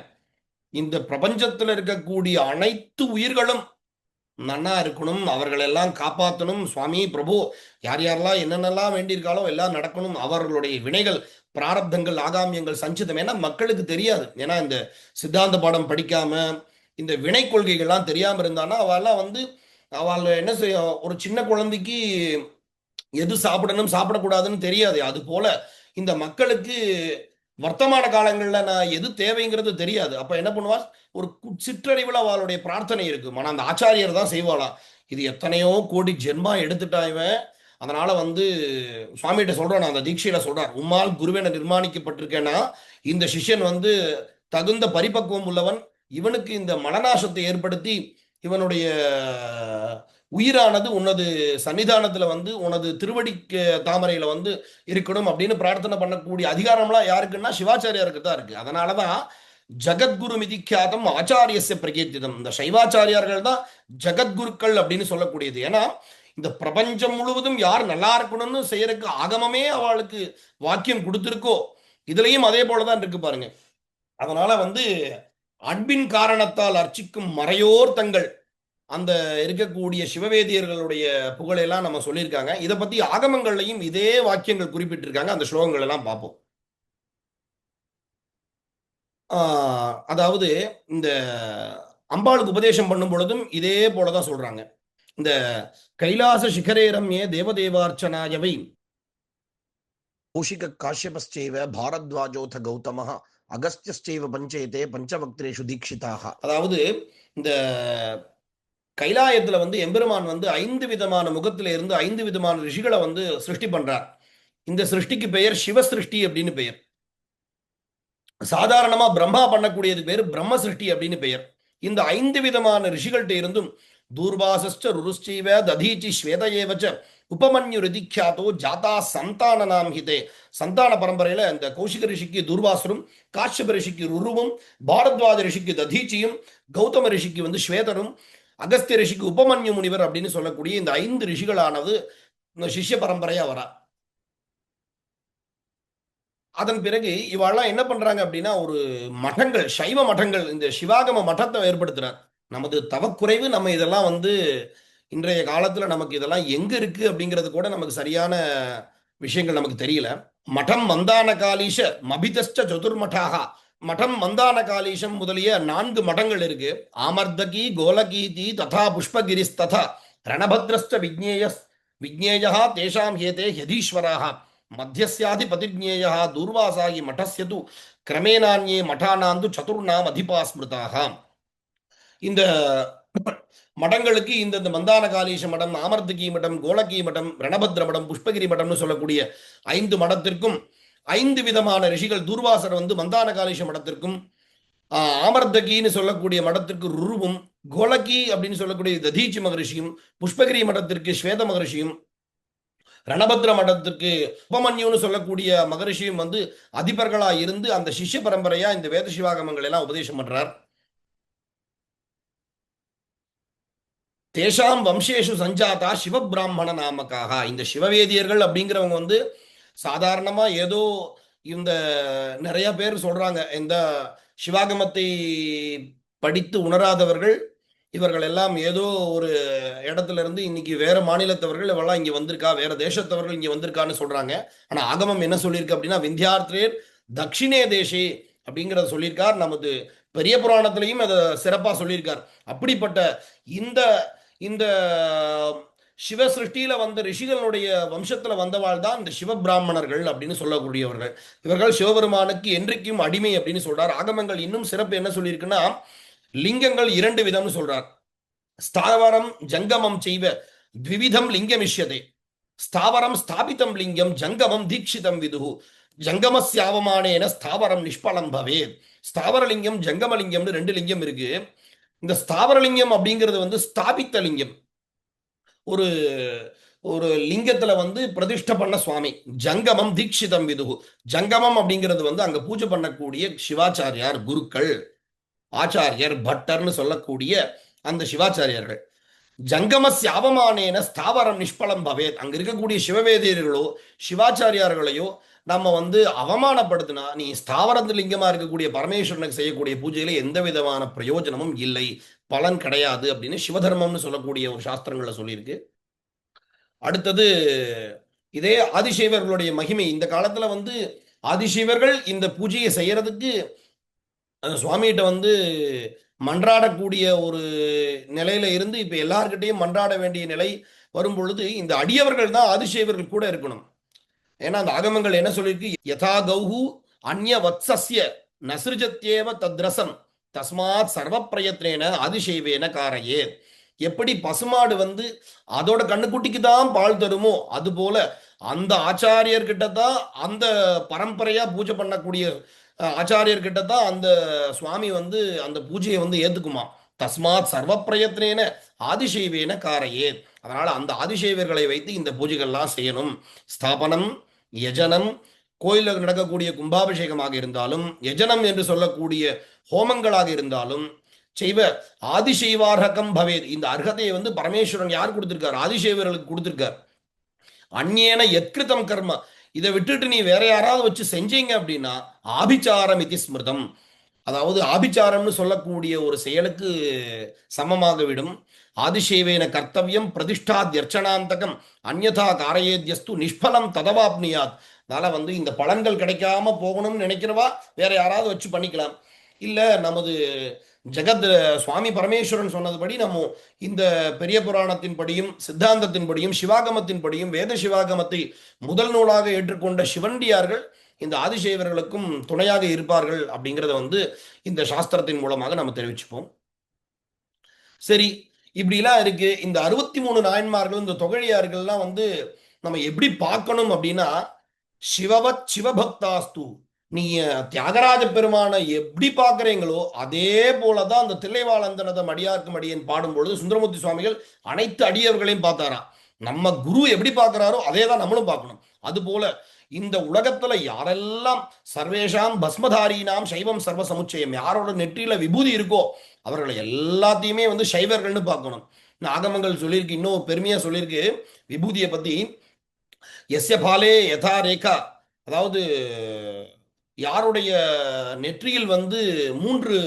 இந்த பிரபஞ்சத்தில் இருக்கக்கூடிய அனைத்து உயிர்களும் நன்னா இருக்கணும், அவர்களெல்லாம் காப்பாற்றணும். சுவாமி பிரபு யார் யாரெல்லாம் என்னென்னலாம் வேண்டியிருக்காலோ எல்லாம் நடக்கணும். அவர்களுடைய வினைகள் பிராரப்தங்கள் ஆகாமியங்கள் சஞ்சிதம் ஏன்னா மக்களுக்கு தெரியாது. ஏன்னா இந்த சித்தாந்த பாடம் படிக்காம இந்த வினை கொள்கைகள்லாம் தெரியாம இருந்தானா அவெல்லாம் அவள் என்ன செய்ய, ஒரு சின்ன குழந்தைக்கு எது சாப்பிடணும் சாப்பிடக்கூடாதுன்னு தெரியாது. அது போல இந்த மக்களுக்கு வர்த்தமான காலங்களில் நான் எது தேவைங்கிறது தெரியாது. அப்ப என்ன பண்ணுவா, ஒரு சிற்றறிவில் அவளுடைய பிரார்த்தனை இருக்கு. ஆனா அந்த ஆச்சாரியர் தான் செய்வாளாம். இது எத்தனையோ கோடி ஜென்மா எடுத்துட்டா இவன். அதனால சுவாமிகிட்ட சொல்றான், அந்த தீட்சையில சொல்றார், உம்மால் குருவென நிர்மாணிக்கப்பட்டிருக்கேன்னா இந்த சிஷ்யன் தகுந்த பரிபக்குவம் உள்ளவன். இவனுக்கு இந்த மனநாசத்தை ஏற்படுத்தி இவனுடைய உயிரானது உனது சன்னிதானத்துல உனது திருவடிக்கு தாமரையில இருக்கணும் அப்படின்னு பிரார்த்தனை பண்ணக்கூடிய அதிகாரம்லாம் யாருக்குன்னா சிவாச்சாரியாருக்கு தான் இருக்கு. அதனாலதான் ஜகத்குரு மிதிக்காதம் ஆச்சாரியச பிரகீர்த்திதம். இந்த சைவாச்சாரியார்கள் தான் ஜகத்குருக்கள் அப்படின்னு சொல்லக்கூடியது. ஏன்னா இந்த பிரபஞ்சம் முழுவதும் யார் நல்லா இருக்கணும்னு செய்யறதுக்கு ஆகமமே அவளுக்கு வாக்கியம் கொடுத்திருக்கோ இதுலயும் அதே போலதான் இருக்கு பாருங்க. அதனால அன்பின் காரணத்தால் அர்ச்சிக்கும் மறையோர் தங்கள் அந்த இருக்கக்கூடிய சிவவேதியர்களுடைய புகழெல்லாம் நம்ம சொல்லியிருக்காங்க. இதை பத்தி ஆகமங்கள்லையும் இதே வாக்கியங்கள் குறிப்பிட்டிருக்காங்க. அந்த ஸ்லோகங்கள் எல்லாம் பார்ப்போம். அதாவது இந்த அம்பாளுக்கு உபதேசம் பண்ணும் பொழுதும் இதே போலதான் சொல்றாங்க. இந்த கைலாச சிகரேரம்யே தேவதேவார்ச்சனாயவை கௌஷிக காஷ்யபஸ்சைவ பாரத்வாஜோத கௌதம அகஸ்தியஸ்சைவ பஞ்சேதே பஞ்சபக்திரேஷு தீட்சிதாக. அதாவது இந்த கைலாயத்துல எம்பெருமான் 5 விதமான முகத்தில இருந்து 5 விதமான ரிஷிகளை சிருஷ்டி பண்றார். இந்த சிருஷ்டிக்கு பெயர் சிவ சிருஷ்டி அப்படின்னு பெயர். சாதாரணமா பிரம்மா பண்ணக்கூடியது பேர் பிரம்ம சிருஷ்டி அப்படின்னு பெயர். இந்த 5 விதமான ரிஷிகள்கிட்ட இருந்தும் தூர்வாசஸ்ச ருருஷ்சைவ ததீச்சி ஸ்வேதயேவச்ச உபமன்யு ரிதிக்யாதோ ஜாதா சந்தானநாம் ஹிதே. சந்தான பரம்பரையில இந்த கௌஷிக ரிஷிக்கு துர்வாசரும், காஷ்யப ரிஷிக்கு ருருவும், பாரத்வாஜ ரிஷிக்கு ததீச்சியும், கௌதம ரிஷிக்கு ஸ்வேதரும், அகஸ்திய ரிஷிக்கு உபமன்யு முனிவர் அப்படின்னு சொல்லக்கூடிய இந்த 5 ரிஷிகளானது சிஷ்ய பரம்பரையா வரா. அதன் பிறகு இவாள்லாம் என்ன பண்றாங்க அப்படின்னா ஒரு மடங்கள், சைவ மடங்கள், இந்த சிவாகம மட்டத்தை ஏற்படுத்துறார். நமது தவக்குறைவு நம்ம இதெல்லாம் இன்றைய காலத்துல நமக்கு இதெல்லாம் எங்க இருக்கு அப்படிங்கிறது கூட நமக்கு சரியான விஷயங்கள் நமக்கு தெரியல. மடம் மந்தான காலீஷ மபிதஸ்ட சதுர்மட்டாக. மடம் மந்தான காலீஷம் முதலிய 4 மடங்கள் இருக்கு. ஆமர்தகி கோலகீதி ததா புஷ்பகிரிஸ் ததா ரணபத்ரஸ்ட விஜ்ஞேயா தேஷாம் ஹேதே யதீஸ்வராக மத்தியஸ்யாதி பதிஜ்ஞேயா தூர்வாசாகி மடஸ்யது கிரமேணான்யே மடானாந்து சதுர்ணாம் அதிபாஸ்மிருதாக. இந்த மடங்களுக்கு இந்த மந்தான காலீஷ மடம், ஆமர்தகி மடம், கோலகி மடம், ரணபத்ர மடம், புஷ்பகிரி மடம்னு சொல்லக்கூடிய 5 மடத்திற்கும் 5 விதமான ரிஷிகள். தூர்வாசர் மந்தான காலீஷ மடத்திற்கும், ஆமர்தகின்னு சொல்லக்கூடிய மடத்திற்கு ருருவும், கோலக்கி அப்படின்னு சொல்லக்கூடிய ததீச்சி மகரிஷியும், புஷ்பகிரி மடத்திற்கு ஸ்வேத மகரிஷியும், ரணபத்ர மடத்திற்கு உபமன்யுன்னு சொல்லக்கூடிய மகரிஷியும் வந்து அதிபர்களா இருந்து அந்த சிஷ்ய பரம்பரையா இந்த வேத சிவாகமங்கள் எல்லாம் உபதேசம் பண்றார். தேஷாம் வம்சேஷு சஞ்சாதா சிவபிராமண நாமக்காக. இந்த சிவவேதியர்கள் அப்படிங்கிறவங்க வந்து சாதாரணமா ஏதோ இந்த நிறைய பேர் சொல்றாங்க, இந்த சிவாகமத்தை படித்து உணராதவர்கள் இவர்கள் எல்லாம் ஏதோ ஒரு இடத்துல இருந்து இன்னைக்கு வேற மாநிலத்தவர்கள் இவெல்லாம் இங்க வந்திருக்கா, வேற தேசத்தவர்கள் இங்க வந்திருக்கான்னு சொல்றாங்க. ஆனா ஆகமம் என்ன சொல்லியிருக்கு அப்படின்னா, விந்தியார்த்தேர் தட்சிணே தேசே அப்படிங்கிறத சொல்லியிருக்கார். நமது பெரிய புராணத்திலையும் அதை சிறப்பா சொல்லியிருக்கார். அப்படிப்பட்ட இந்த இந்த சிவ சிருஷ்டியில வந்த ரிஷிகளுடைய வம்சத்துல வந்தவாள் தான் இந்த சிவபிராமணர்கள் அப்படின்னு சொல்லக்கூடியவர்கள். இவர்கள் சிவபெருமானுக்கு என்றைக்கும் அடிமை அப்படின்னு சொல்றார். ஆகமங்கள் இன்னும் சிறப்பு என்ன சொல்லியிருக்குன்னா, லிங்கங்கள் 2 விதம்னு சொல்றார். ஸ்தாவரம் ஜங்கமம் செய்வ த்விவிதம் லிங்கமிஷ்யதே. ஸ்தாவரம் ஸ்தாபிதம் லிங்கம், ஜங்கமம் தீட்சிதம் விதுகு. ஜங்கமஸ்யாவமானேன ஸ்தாவரம் நிஷ்பலம் பவேத். ஸ்தாவரலிங்கம் ஜங்கமலிங்கம்னு 2 லிங்கம் இருக்கு. இந்த ஸ்தாவரலிங்கம் அப்படிங்கிறது வந்து ஸ்தாபித்த லிங்கம், ஒரு ஒரு லிங்கத்துல வந்து பிரதிஷ்ட பண்ண சுவாமி. ஜங்கமம் தீட்சிதம் விதுகு. ஜங்கமம் அப்படிங்கிறது வந்து அங்க பூஜை பண்ணக்கூடிய சிவாச்சாரியார், குருக்கள், ஆச்சாரியர், பட்டர்னு சொல்லக்கூடிய அந்த சிவாச்சாரியர்கள். ஜங்கமஸ்ய அவமானேன ஸ்தாவரம் நிஷ்பலம் பவேத். அங்க இருக்கக்கூடிய சிவவேதியர்களோ சிவாச்சாரியார்களையோ நம்ம வந்து அவமானப்படுத்தினா, நீ ஸ்தாவரத்து லிங்கமா இருக்கக்கூடிய பரமேஸ்வரனுக்கு செய்யக்கூடிய பூஜையில எந்த விதமான பிரயோஜனமும் இல்லை, பலன் கிடையாது அப்படின்னு சிவதர்மம்னு சொல்லக்கூடிய ஒரு சாஸ்திரங்கள்ல சொல்லியிருக்கு. அடுத்தது இதே ஆதிசைவர்களுடைய மகிமை. இந்த காலத்துல வந்து ஆதிசைவர்கள் இந்த பூஜையை செய்யறதுக்கு சுவாமிகிட்ட வந்து மன்றாடக்கூடிய ஒரு நிலையில இருந்து இப்ப எல்லார்கிட்டையும் மன்றாட வேண்டிய நிலை வரும் பொழுது இந்த அடியவர்கள் தான் ஆதிசேவர்கள் கூட இருக்கணும். ஏன்னா அந்த ஆகமங்கள் என்ன சொல்லியிருக்கு, யதா கௌஹு அந்நிய வத்சஸ்ய நசிருஜத்யேவ தத்ரசம் தஸ்மாத் சர்வ பிரயத்னேன ஆதிசேவேன காரையே. எப்படி பசுமாடு வந்து அதோட கண்ணுக்குட்டிக்கு தான் பால் தருமோ அது போல அந்த ஆச்சாரியர்கிட்ட தான், அந்த பரம்பரையா பூஜை பண்ணக்கூடிய ஆச்சாரியர்கிட்ட தான் அந்த சுவாமி வந்து அந்த பூஜையை வந்து ஏத்துக்குமா. தஸ்மாத் சர்வ பிரயத்னேன ஆதிசைவேன காரையே. அதனால அந்த ஆதிசைவர்களை வைத்து இந்த பூஜைகள்லாம் செய்யணும். ஸ்தாபனம், யஜனம், கோயிலில் நடக்கக்கூடிய கும்பாபிஷேகமாக இருந்தாலும், யஜனம் என்று சொல்லக்கூடிய ஹோமங்களாக இருந்தாலும் செய்வ ஆதிசைவார்ஹகம் பவேத். இந்த அர்ஹதையை வந்து பரமேஸ்வரன் யார் கொடுத்திருக்கார், ஆதிசைவர்களுக்கு கொடுத்திருக்கார். அந்நேன எத்கிருதம் கர்ம, இதை விட்டுட்டு நீ வேற யாராவது வச்சு செஞ்சீங்க அப்படின்னா ஆபிச்சாரம் இது ஸ்மிருதம். அதாவது ஆபிச்சாரம்னு சொல்லக்கூடிய ஒரு செயலுக்கு சமமாக விடும். ஆதிசேவேன கர்த்தவியம் பிரதிஷ்டாத்யர்ச்சனாந்தகம் அந்யதா காரயேத்யஸ்து நிஷ்பலம் ததவாப்னியாத். அதனால வந்து இந்த பலன்கள் கிடைக்காம போகணும்னு நினைக்கிறவா வேற யாராவது வச்சு பண்ணிக்கலாம். இல்ல நமது ஜெகத் சுவாமி பரமேஸ்வரன் சொன்னதுபடி நம்ம இந்த பெரிய புராணத்தின் படியும் சித்தாந்தத்தின் படியும் சிவாகமத்தின் படியும் வேத சிவாகமத்தை முதல் நூலாக ஏற்றுக்கொண்ட சிவனடியார்கள் இந்த ஆதிசேவர்களுக்கும் துணையாக இருப்பார்கள் அப்படிங்கிறத வந்து இந்த சாஸ்திரத்தின் மூலமாக நம்ம தெரிவிச்சுப்போம். சரி, இப்படிலாம் இருக்கு. இந்த 63 நாயன்மார்கள், இந்த தொகழியார்கள்லாம் வந்து நம்ம எப்படி பார்க்கணும் அப்படின்னா, சிவவத் சிவபக்தாஸ்து. நீங்க தியாகராஜ பெருமானை எப்படி பார்க்குறீங்களோ அதே போலதான் அந்த தில்லைவாழந்தனதம் அடியார்க்கும் அடியேன் பாடும்பொழுது சுந்தரமூர்த்தி சுவாமிகள் அனைத்து அடியவர்களையும் பார்த்தாராம். நம்ம குரு எப்படி பார்க்கிறாரோ அதே தான் நம்மளும் பார்க்கணும். அது போல இந்த உலகத்துல யாரெல்லாம் சர்வேஷாம் பஸ்மதாரீனாம் சைவம் சர்வ சமுச்சயம், யாரோட நெற்றியில விபூதி இருக்கோ அவர்களை எல்லாத்தையுமே வந்து சைவர்கள்னு பார்க்கணும். ஆகமங்கள் சொல்லியிருக்கு, இன்னும் பெருமையா சொல்லியிருக்கு விபூதியை பத்தி. எஸ்ய பாலே யதா ரேகா, அதாவது யாருடைய நெற்றியில் வந்து 3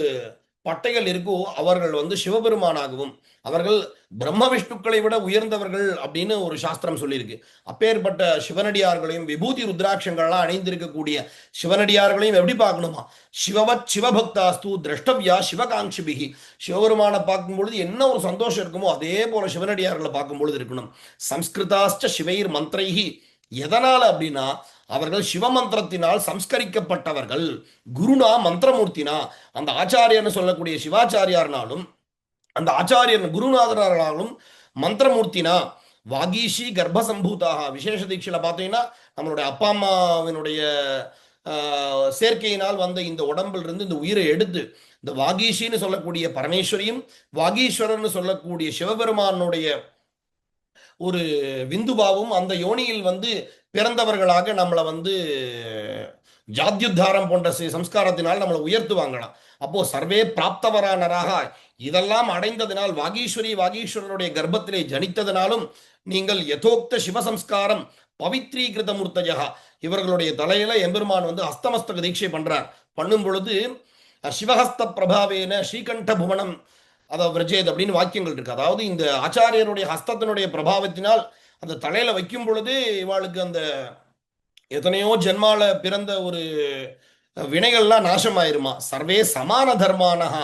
பட்டைகள் இருக்கோ அவர்கள் வந்து சிவபெருமானாகவும், அவர்கள் பிரம்ம விஷ்ணுக்களை விட உயர்ந்தவர்கள் அப்படின்னு ஒரு சாஸ்திரம் சொல்லியிருக்கு. அப்பேற்பட்ட சிவனடியார்களையும் விபூதி ருத்ராட்சங்கள்லாம் அணிந்திருக்கக்கூடிய சிவனடியார்களையும் எப்படி பார்க்கணுமா, சிவவத் சிவபக்தாஸ்து திரஷ்டவ்யா சிவகாங்ஷிபிகி. சிவபெருமானை பார்க்கும் பொழுது என்ன ஒரு சந்தோஷம் இருக்குமோ அதே போல சிவனடியார்களை பார்க்கும் பொழுது இருக்கணும். சம்ஸ்கிருதாஸ்ச சிவைர் மந்திரைஹி. எதனால அப்படின்னா அவர்கள் சிவமந்திரத்தினால் சம்ஸ்கரிக்கப்பட்டவர்கள். குருனா மந்திரமூர்த்தினா, அந்த ஆச்சாரியர்னு சொல்லக்கூடிய சிவாச்சாரியார்னாலும் அந்த ஆச்சாரியர் குருநாதராலும் மந்திரமூர்த்தினா வாகீஷி கர்ப்பசம்பூதாக. விசேஷ தீட்சையில பார்த்தீங்கன்னா நம்மளுடைய அப்பா அம்மாவினுடைய சேர்க்கையினால் வந்த இந்த உடம்பில் இருந்து இந்த உயிரை எடுத்து இந்த வாகீஷின்னு சொல்லக்கூடிய பரமேஸ்வரியும் வாகீஸ்வரர்னு சொல்லக்கூடிய சிவபெருமானுடைய ஒரு விந்துபாவும் அந்த யோனியில் வந்து பிறந்தவர்களாக நம்மளை வந்து ஜாத்யுத்தாரம் போன்ற சம்ஸ்காரத்தினால் நம்மளை உயர்த்துவாங்களாம். அப்போ சர்வே பிராப்தவரானராக இதெல்லாம் அடைந்ததினால் வாகீஸ்வரருடைய கர்ப்பத்திலே ஜனித்ததினாலும் நீங்கள் யதோக்த சிவசம்ஸ்காரம் பவித்ரீகிருத மூர்த்தஜா இவர்களுடைய தலையில எம்பெருமான் வந்து ஹஸ்தமஸ்தக தீட்சை பண்றார். பண்ணும் பொழுது சிவஹஸ்த பிரபாவேன ஸ்ரீகண்ட புவனம் அதை விரஜேத் அப்படின்னு வாக்கியங்கள் இருக்கு. அதாவது இந்த ஆச்சாரியருடைய ஹஸ்தத்தினுடைய பிரபாவத்தினால் அந்த தலையில வைக்கும் பொழுது இவாளுக்கு அந்த எத்தனையோ ஜென்மால பிறந்த ஒரு வினைகள்லாம் நாசமாயிருமா. சர்வே சமான தர்மானஹா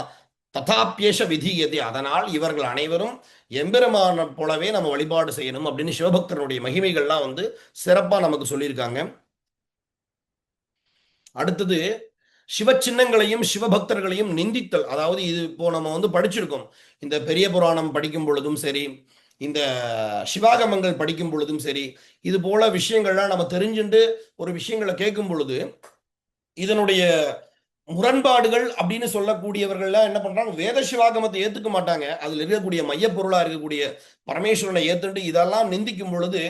ததாப்பியேஷ விதியதே. அதனால் இவர்கள் அனைவரும் எம்பெருமான போலவே நம்ம வழிபாடு செய்யணும் அப்படின்னு சிவபக்தனுடைய மகிமைகள்லாம் வந்து சிறப்பா நமக்கு சொல்லியிருக்காங்க. அடுத்தது சிவ சின்னங்களையும் சிவபக்தர்களையும் நிந்தித்தல். அதாவது இது இப்போ நம்ம வந்து படிச்சிருக்கோம். இந்த பெரிய புராணம் படிக்கும் பொழுதும் சரி, இந்த சிவாகமங்கள் படிக்கும் பொழுதும் சரி, இது போல விஷயங்கள்லாம் நம்ம தெரிஞ்சுட்டு ஒரு விஷயங்களை கேட்கும் பொழுது இதனுடைய முரண்பாடுகள் அப்படின்னு சொல்லக்கூடியவர்கள்லாம் என்ன பண்றாங்க, வேத சிவாகமத்தை ஏத்துக்க மாட்டாங்க. அதுல இருக்கக்கூடிய மையப்பொருளா இருக்கக்கூடிய பரமேஸ்வரனை ஏத்துட்டு இதெல்லாம் நிந்திக்கும் பொழுது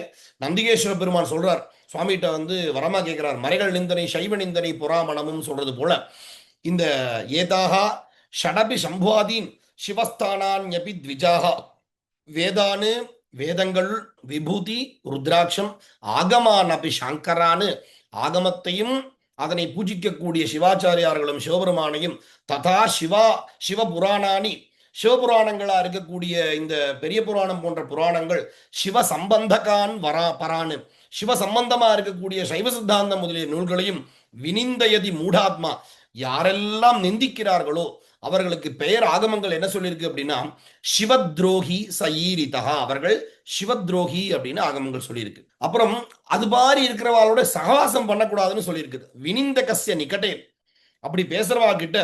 நந்திகேஸ்வர பெருமான் சொல்றார், சுவாமிகிட்ட வந்து வரமா கேட்கிறார், மறைகள் நிந்தனை சைவ நிந்தனை புறாமணமும் சொல்றது போல இந்த ஏதாகா ஷடபி சம்புவாதீன் சிவஸ்தானான்யபி த்விஜாகா வேதானு வேதங்கள் விபூதி ருத்ராட்சம் ஆகமானபி சாங்கரானு ஆகமத்தையும் அதனை பூஜிக்கக்கூடிய சிவாச்சாரியார்களும் சிவபெருமானையும் ததா சிவ புராணானி சிவபுராணங்களா இருக்கக்கூடிய இந்த பெரிய புராணம் போன்ற புராணங்கள் சிவ சம்பந்தகான் பரானு சிவ சம்பந்தமா இருக்கக்கூடிய சைவ சித்தாந்தம் முதலிய நூல்களையும் வினிந்தயதி மூடாத்மா யாரெல்லாம் நிந்திக்கிறார்களோ அவர்களுக்கு பெயர் ஆகமங்கள் என்ன சொல்லியிருக்கு அப்படின்னா சிவத்ரோகி சயீரிதா, அவர்கள் சிவத்ரோகி அப்படின்னு ஆகமங்கள் சொல்லியிருக்கு. அப்புறம் அது மாதிரி இருக்கிறவாளோட சகவாசம் பண்ணக்கூடாதுன்னு சொல்லியிருக்குது. வினிந்த கஸ்ய நிகட்டே, அப்படி பேசுறவா கிட்ட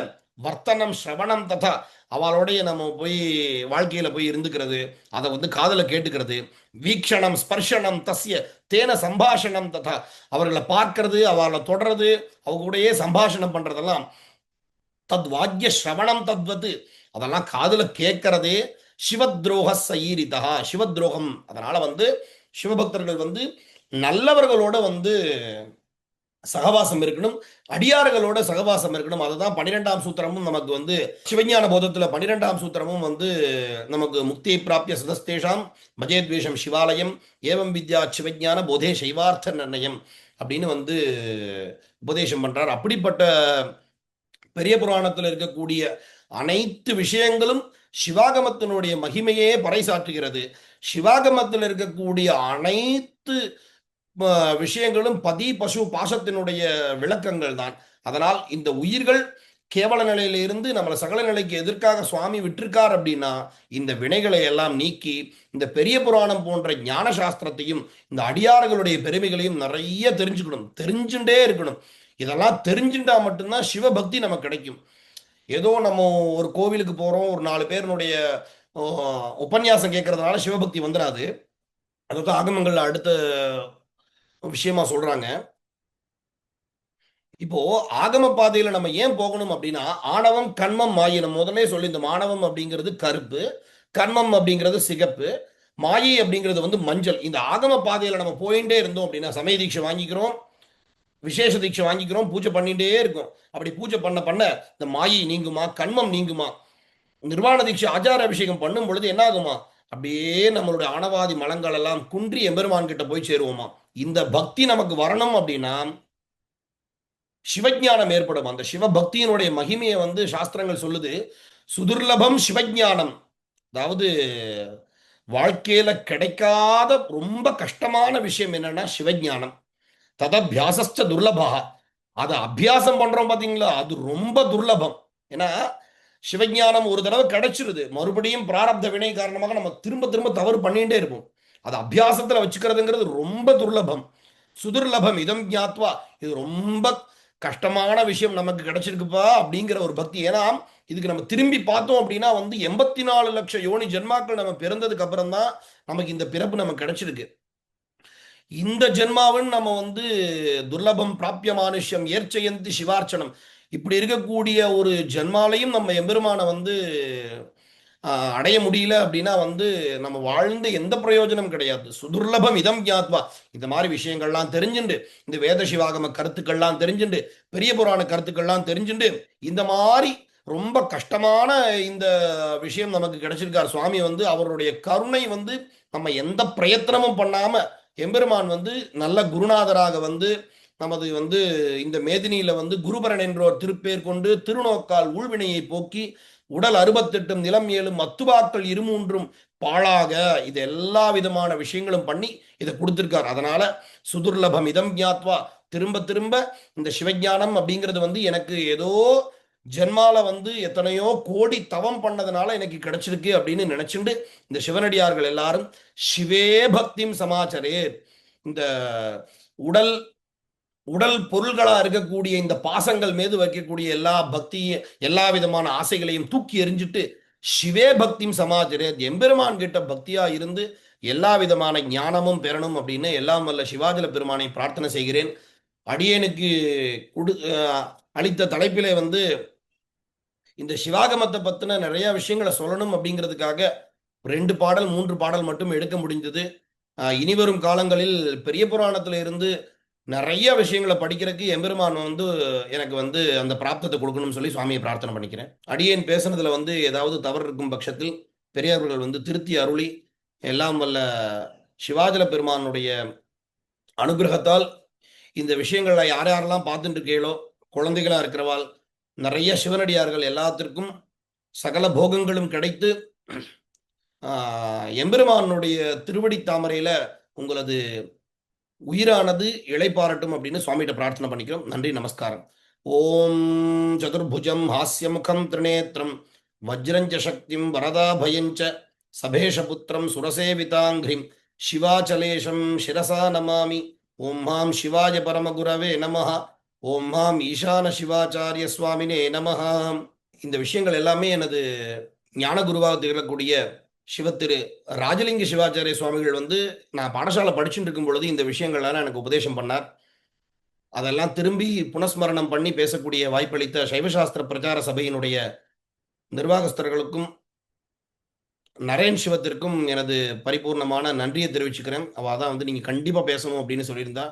வர்த்தனம் ஸ்ரவணம் ததா அவளோடைய நம்ம போய் வாழ்க்கையில போய் இருந்துக்கிறது, அதை வந்து காதல கேட்டுக்கிறது, வீக்ஷணம் ஸ்பர்ஷனம் தஸ்ய தேன சம்பாஷணம் ததா அவர்களை பார்க்கறது அவளை தொடர்றது அவங்க கூடயே சம்பாஷணம் பண்றதெல்லாம் தத் வாக்கிய ஸ்ரவணம் தத்வது அதெல்லாம் காதுல கேட்கறதே சிவத்ரோக சயீரிதா சிவத்ரோகம். அதனால வந்து சிவபக்தர்கள் வந்து நல்லவர்களோட வந்து சகவாசம் இருக்கணும், அடியார்களோட சகவாசம் இருக்கணும். அதுதான் 12ஆம் சூத்திரமும் நமக்கு வந்து சிவஞான போதத்துல 12ஆம் சூத்திரமும் வந்து நமக்கு முக்தி பிராப்திய சதஸ்தேஷாம் பஜேத்வேஷம் சிவாலயம் ஏவம் வித்யா சிவஞான போதே சைவார்த்த நிர்ணயம் அப்படின்னு வந்து உபதேசம் பண்றார். அப்படிப்பட்ட பெரிய புராணத்தில் இருக்கக்கூடிய அனைத்து விஷயங்களும் சிவாகமத்தினுடைய மகிமையே பறைசாற்றுகிறது. சிவாகமத்தில் இருக்கக்கூடிய அனைத்து விஷயங்களும் பதி பசு பாசத்தினுடைய விளக்கங்கள் தான். அதனால் இந்த உயிர்கள் கேவல நிலையிலிருந்து நம்மளை சகல நிலைக்கு எதற்காக சுவாமி விட்டிருக்கார் அப்படின்னா இந்த வினைகளை எல்லாம் நீக்கி இந்த பெரிய புராணம் போன்ற ஞான சாஸ்திரத்தையும் இந்த அடியார்களுடைய பெருமைகளையும் நிறைய தெரிஞ்சுக்கணும், தெரிஞ்சுட்டே இருக்கணும். இதெல்லாம் தெரிஞ்சுட்டா மட்டும்தான் சிவபக்தி நமக்கு கிடைக்கும். ஏதோ நம்ம ஒரு கோவிலுக்கு போறோம், ஒரு 4 பேருனுடைய உபன்யாசம் கேட்கறதுனால சிவபக்தி வந்துடாது. அதான் ஆகமங்கள்ல அடுத்த விஷயமா சொல்றாங்க. இப்போ ஆகம பாதையில நம்ம ஏன் போகணும் அப்படின்னா ஆணவம் கண்மம் மாயை. நம்ம முதலே சொல்லி இந்த மாணவம் அப்படிங்கிறது கருப்பு, கண்மம் அப்படிங்கிறது சிகப்பு, மாயை அப்படிங்கிறது வந்து மஞ்சள். இந்த ஆகம பாதையில நம்ம போயிட்டே இருந்தோம் அப்படின்னா சமய தீட்சை வாங்கிக்கிறோம், விசேஷ தீட்சை வாங்கிக்கிறோம், பூஜை பண்ணிட்டே இருக்கும். அப்படி பூஜை பண்ண பண்ண இந்த மாயை நீங்குமா, கண்மம் நீங்குமா. நிர்வாண தீட்சை ஆச்சார அபிஷேகம் பண்ணும் பொழுது என்ன ஆகுமா, அப்படியே நம்மளுடைய ஆணவாதி மலங்கள் எல்லாம் குன்றி எம்பெருமான் கிட்ட போய் சேருவோமா. இந்த பக்தி நமக்கு வரணும் அப்படின்னா சிவஞானம் ஏற்படும். அந்த சிவபக்தியினுடைய மகிமையை வந்து சாஸ்திரங்கள் சொல்லுது. சுதுர்லபம் சிவஞானம், அதாவது வாழ்க்கையில கிடைக்காத ரொம்ப கஷ்டமான விஷயம் என்னன்னா சிவஞானம். ததபியாசஸ்ட துர்லபா, அதை அபியாசம் பண்றோம் பாத்தீங்களா, அது ரொம்ப துர்லபம். ஏன்னா சிவஞானம் ஒரு தடவை கிடைச்சிருது, மறுபடியும் பிராரப்த வினை காரணமாக நம்ம திரும்ப திரும்ப தவறு பண்ணிட்டே இருப்போம். அது அபியாசத்துல வச்சுக்கிறதுங்கிறது ரொம்ப துர்லபம். சுதுர்லபம் இதம் ஞாத்வா, இது ரொம்ப கஷ்டமான விஷயம் நமக்கு கிடைச்சிருக்குப்பா அப்படிங்கிற ஒரு பக்தி. ஏன்னா இதுக்கு நம்ம திரும்பி பார்த்தோம் அப்படின்னா வந்து 84 லட்சம் யோனி ஜென்மாக்கள் நம்ம பிறந்ததுக்கு அப்புறம் தான் நமக்கு இந்த பிறப்பு நமக்கு கிடைச்சிருக்கு. இந்த ஜென்மாவின் நம்ம வந்து துர்லபம் பிராபிய மானுஷ்யம் ஏற்சயந்தி சிவார்ச்சனம், இப்படி இருக்கக்கூடிய ஒரு ஜென்மாலையும் நம்ம எம்பெருமானை வந்து அடைய முடியல அப்படின்னா வந்து நம்ம வாழ்ந்து எந்த பிரயோஜனம் கிடையாது. சுதுர்லபம் இதம் ஞாத்வா, இந்த மாதிரி விஷயங்கள்லாம் தெரிஞ்சுண்டு, இந்த வேத சிவாகம கருத்துக்கள்லாம் தெரிஞ்சுண்டு, பெரிய புராண கருத்துக்கள்லாம் தெரிஞ்சுண்டு, இந்த மாதிரி ரொம்ப கஷ்டமான இந்த விஷயம் நமக்கு கிடைச்சிருக்கார். சுவாமி வந்து அவருடைய கருணை வந்து நம்ம எந்த பிரயத்தனமும் பண்ணாம எம்பெருமான் வந்து நல்ல குருநாதராக வந்து நமது வந்து இந்த மேதினியில வந்து குருபரன் என்றோர் திருப்பேர் கொண்டு திருநோக்கால் ஊழ்வினையை போக்கி உடல் 68 நிலம் 7 மத்துவாக்கள் 23 பாழாக, இது எல்லா விதமான விஷயங்களும் பண்ணி இதை கொடுத்திருக்கார். அதனால சுதுர்லபம் இதம் ஞாத்வா, திரும்ப திரும்ப இந்த சிவஞானம் அப்படிங்கிறது வந்து எனக்கு ஏதோ ஜென்மால வந்து எத்தனையோ கோடி தவம் பண்ணதுனால எனக்கு கிடைச்சிருக்கு அப்படின்னு நினைச்சுண்டு இந்த சிவனடியார்கள் எல்லாரும் சிவே பக்திம் சமாச்சரே, இந்த உடல் உடல் பொருள்களா இருக்கக்கூடிய இந்த பாசங்கள் மீது வைக்கக்கூடிய எல்லா பக்தி, எல்லா விதமான ஆசைகளையும் தூக்கி எறிஞ்சிட்டு சிவே பக்தியும் சமாஜரே, எம்பெருமான் கிட்ட பக்தியா இருந்து எல்லா விதமான ஞானமும் பெறணும் அப்படின்னு எல்லாம் வல்ல சிவாஜல பெருமானை பிரார்த்தனை செய்கிறேன். அடியேனுக்கு அளித்த தலைப்பிலே வந்து இந்த சிவாகமத்தை பத்தின நிறைய விஷயங்களை சொல்லணும் அப்படிங்கிறதுக்காக 2 பாடல் 3 பாடல் மட்டும் எடுக்க முடிந்தது. இனிவரும் காலங்களில் பெரிய புராணத்துல இருந்து நிறைய விஷயங்களை படிக்கிறதுக்கு எம்பெருமான் வந்து எனக்கு வந்து அந்த பிராப்தத்தை கொடுக்கணும்னு சொல்லி சுவாமியை பிரார்த்தனை பண்ணிக்கிறேன். அடியேன் பேசுனதுல வந்து ஏதாவது தவறு இருக்கும் பட்சத்தில் பெரியவர்கள் வந்து திருத்தி அருளி எல்லாம் வல்ல சிவாஜல பெருமானுடைய அனுகிரகத்தால் இந்த விஷயங்களை யார் யாரெல்லாம் பார்த்துட்டு இருக்கீங்களோ, குழந்தைகளா இருக்கிறவாள், நிறைய சிவனடியார்கள் எல்லாத்திற்கும் சகல போகங்களும் கிடைத்து எம்பெருமானுடைய திருவடி தாமரையில உங்களது உயிரானது இளைப்பாரட்டும் அப்படின்னு சுவாமிகிட்ட பிரார்த்தனை பண்ணிக்கிறோம். நன்றி, நமஸ்காரம். ஓம் சதுர்புஜம் ஹாஸ்யமுகம் திரிநேத்திரம் வஜ்ரஞ்ச சக்திம் வரதாபயஞ்ச சபேஷபுத்திரம் சுரசேவிதாங்கிரிம் சிவாச்சலேஷம் சிரசா நமாமி. ஓம் மாம் சிவாய பரமகுரவே நமஹ. ஓம் மாம் ஈசான சிவாச்சாரிய சுவாமினே நமஹ. இந்த விஷயங்கள் எல்லாமே எனது ஞான குருவாக திகழக்கூடிய சிவத்திரு ராஜலிங்க சிவாச்சாரிய சுவாமிகள் வந்து நான் பாடசாலை படிச்சுட்டு இருக்கும் பொழுது இந்த விஷயங்கள்லாம் எனக்கு உபதேசம் பண்ணார். அதெல்லாம் திரும்பி புனஸ்மரணம் பண்ணி பேசக்கூடிய வாய்ப்பளித்த சைவசாஸ்திர பிரச்சார சபையினுடைய நிர்வாகஸ்தர்களுக்கும் நரேன் சிவத்திற்கும் எனது பரிபூர்ணமான நன்றியை தெரிவிச்சுக்கிறேன். அவள் தான் வந்து நீங்கள் கண்டிப்பாக பேசணும் அப்படின்னு சொல்லியிருந்தா.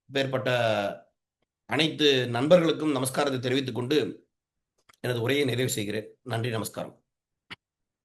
பேர்பட்ட அனைத்து நண்பர்களுக்கும் நமஸ்காரத்தை தெரிவித்துக் கொண்டு எனது உரையை நிறைவு செய்கிறேன். நன்றி, நமஸ்காரம்.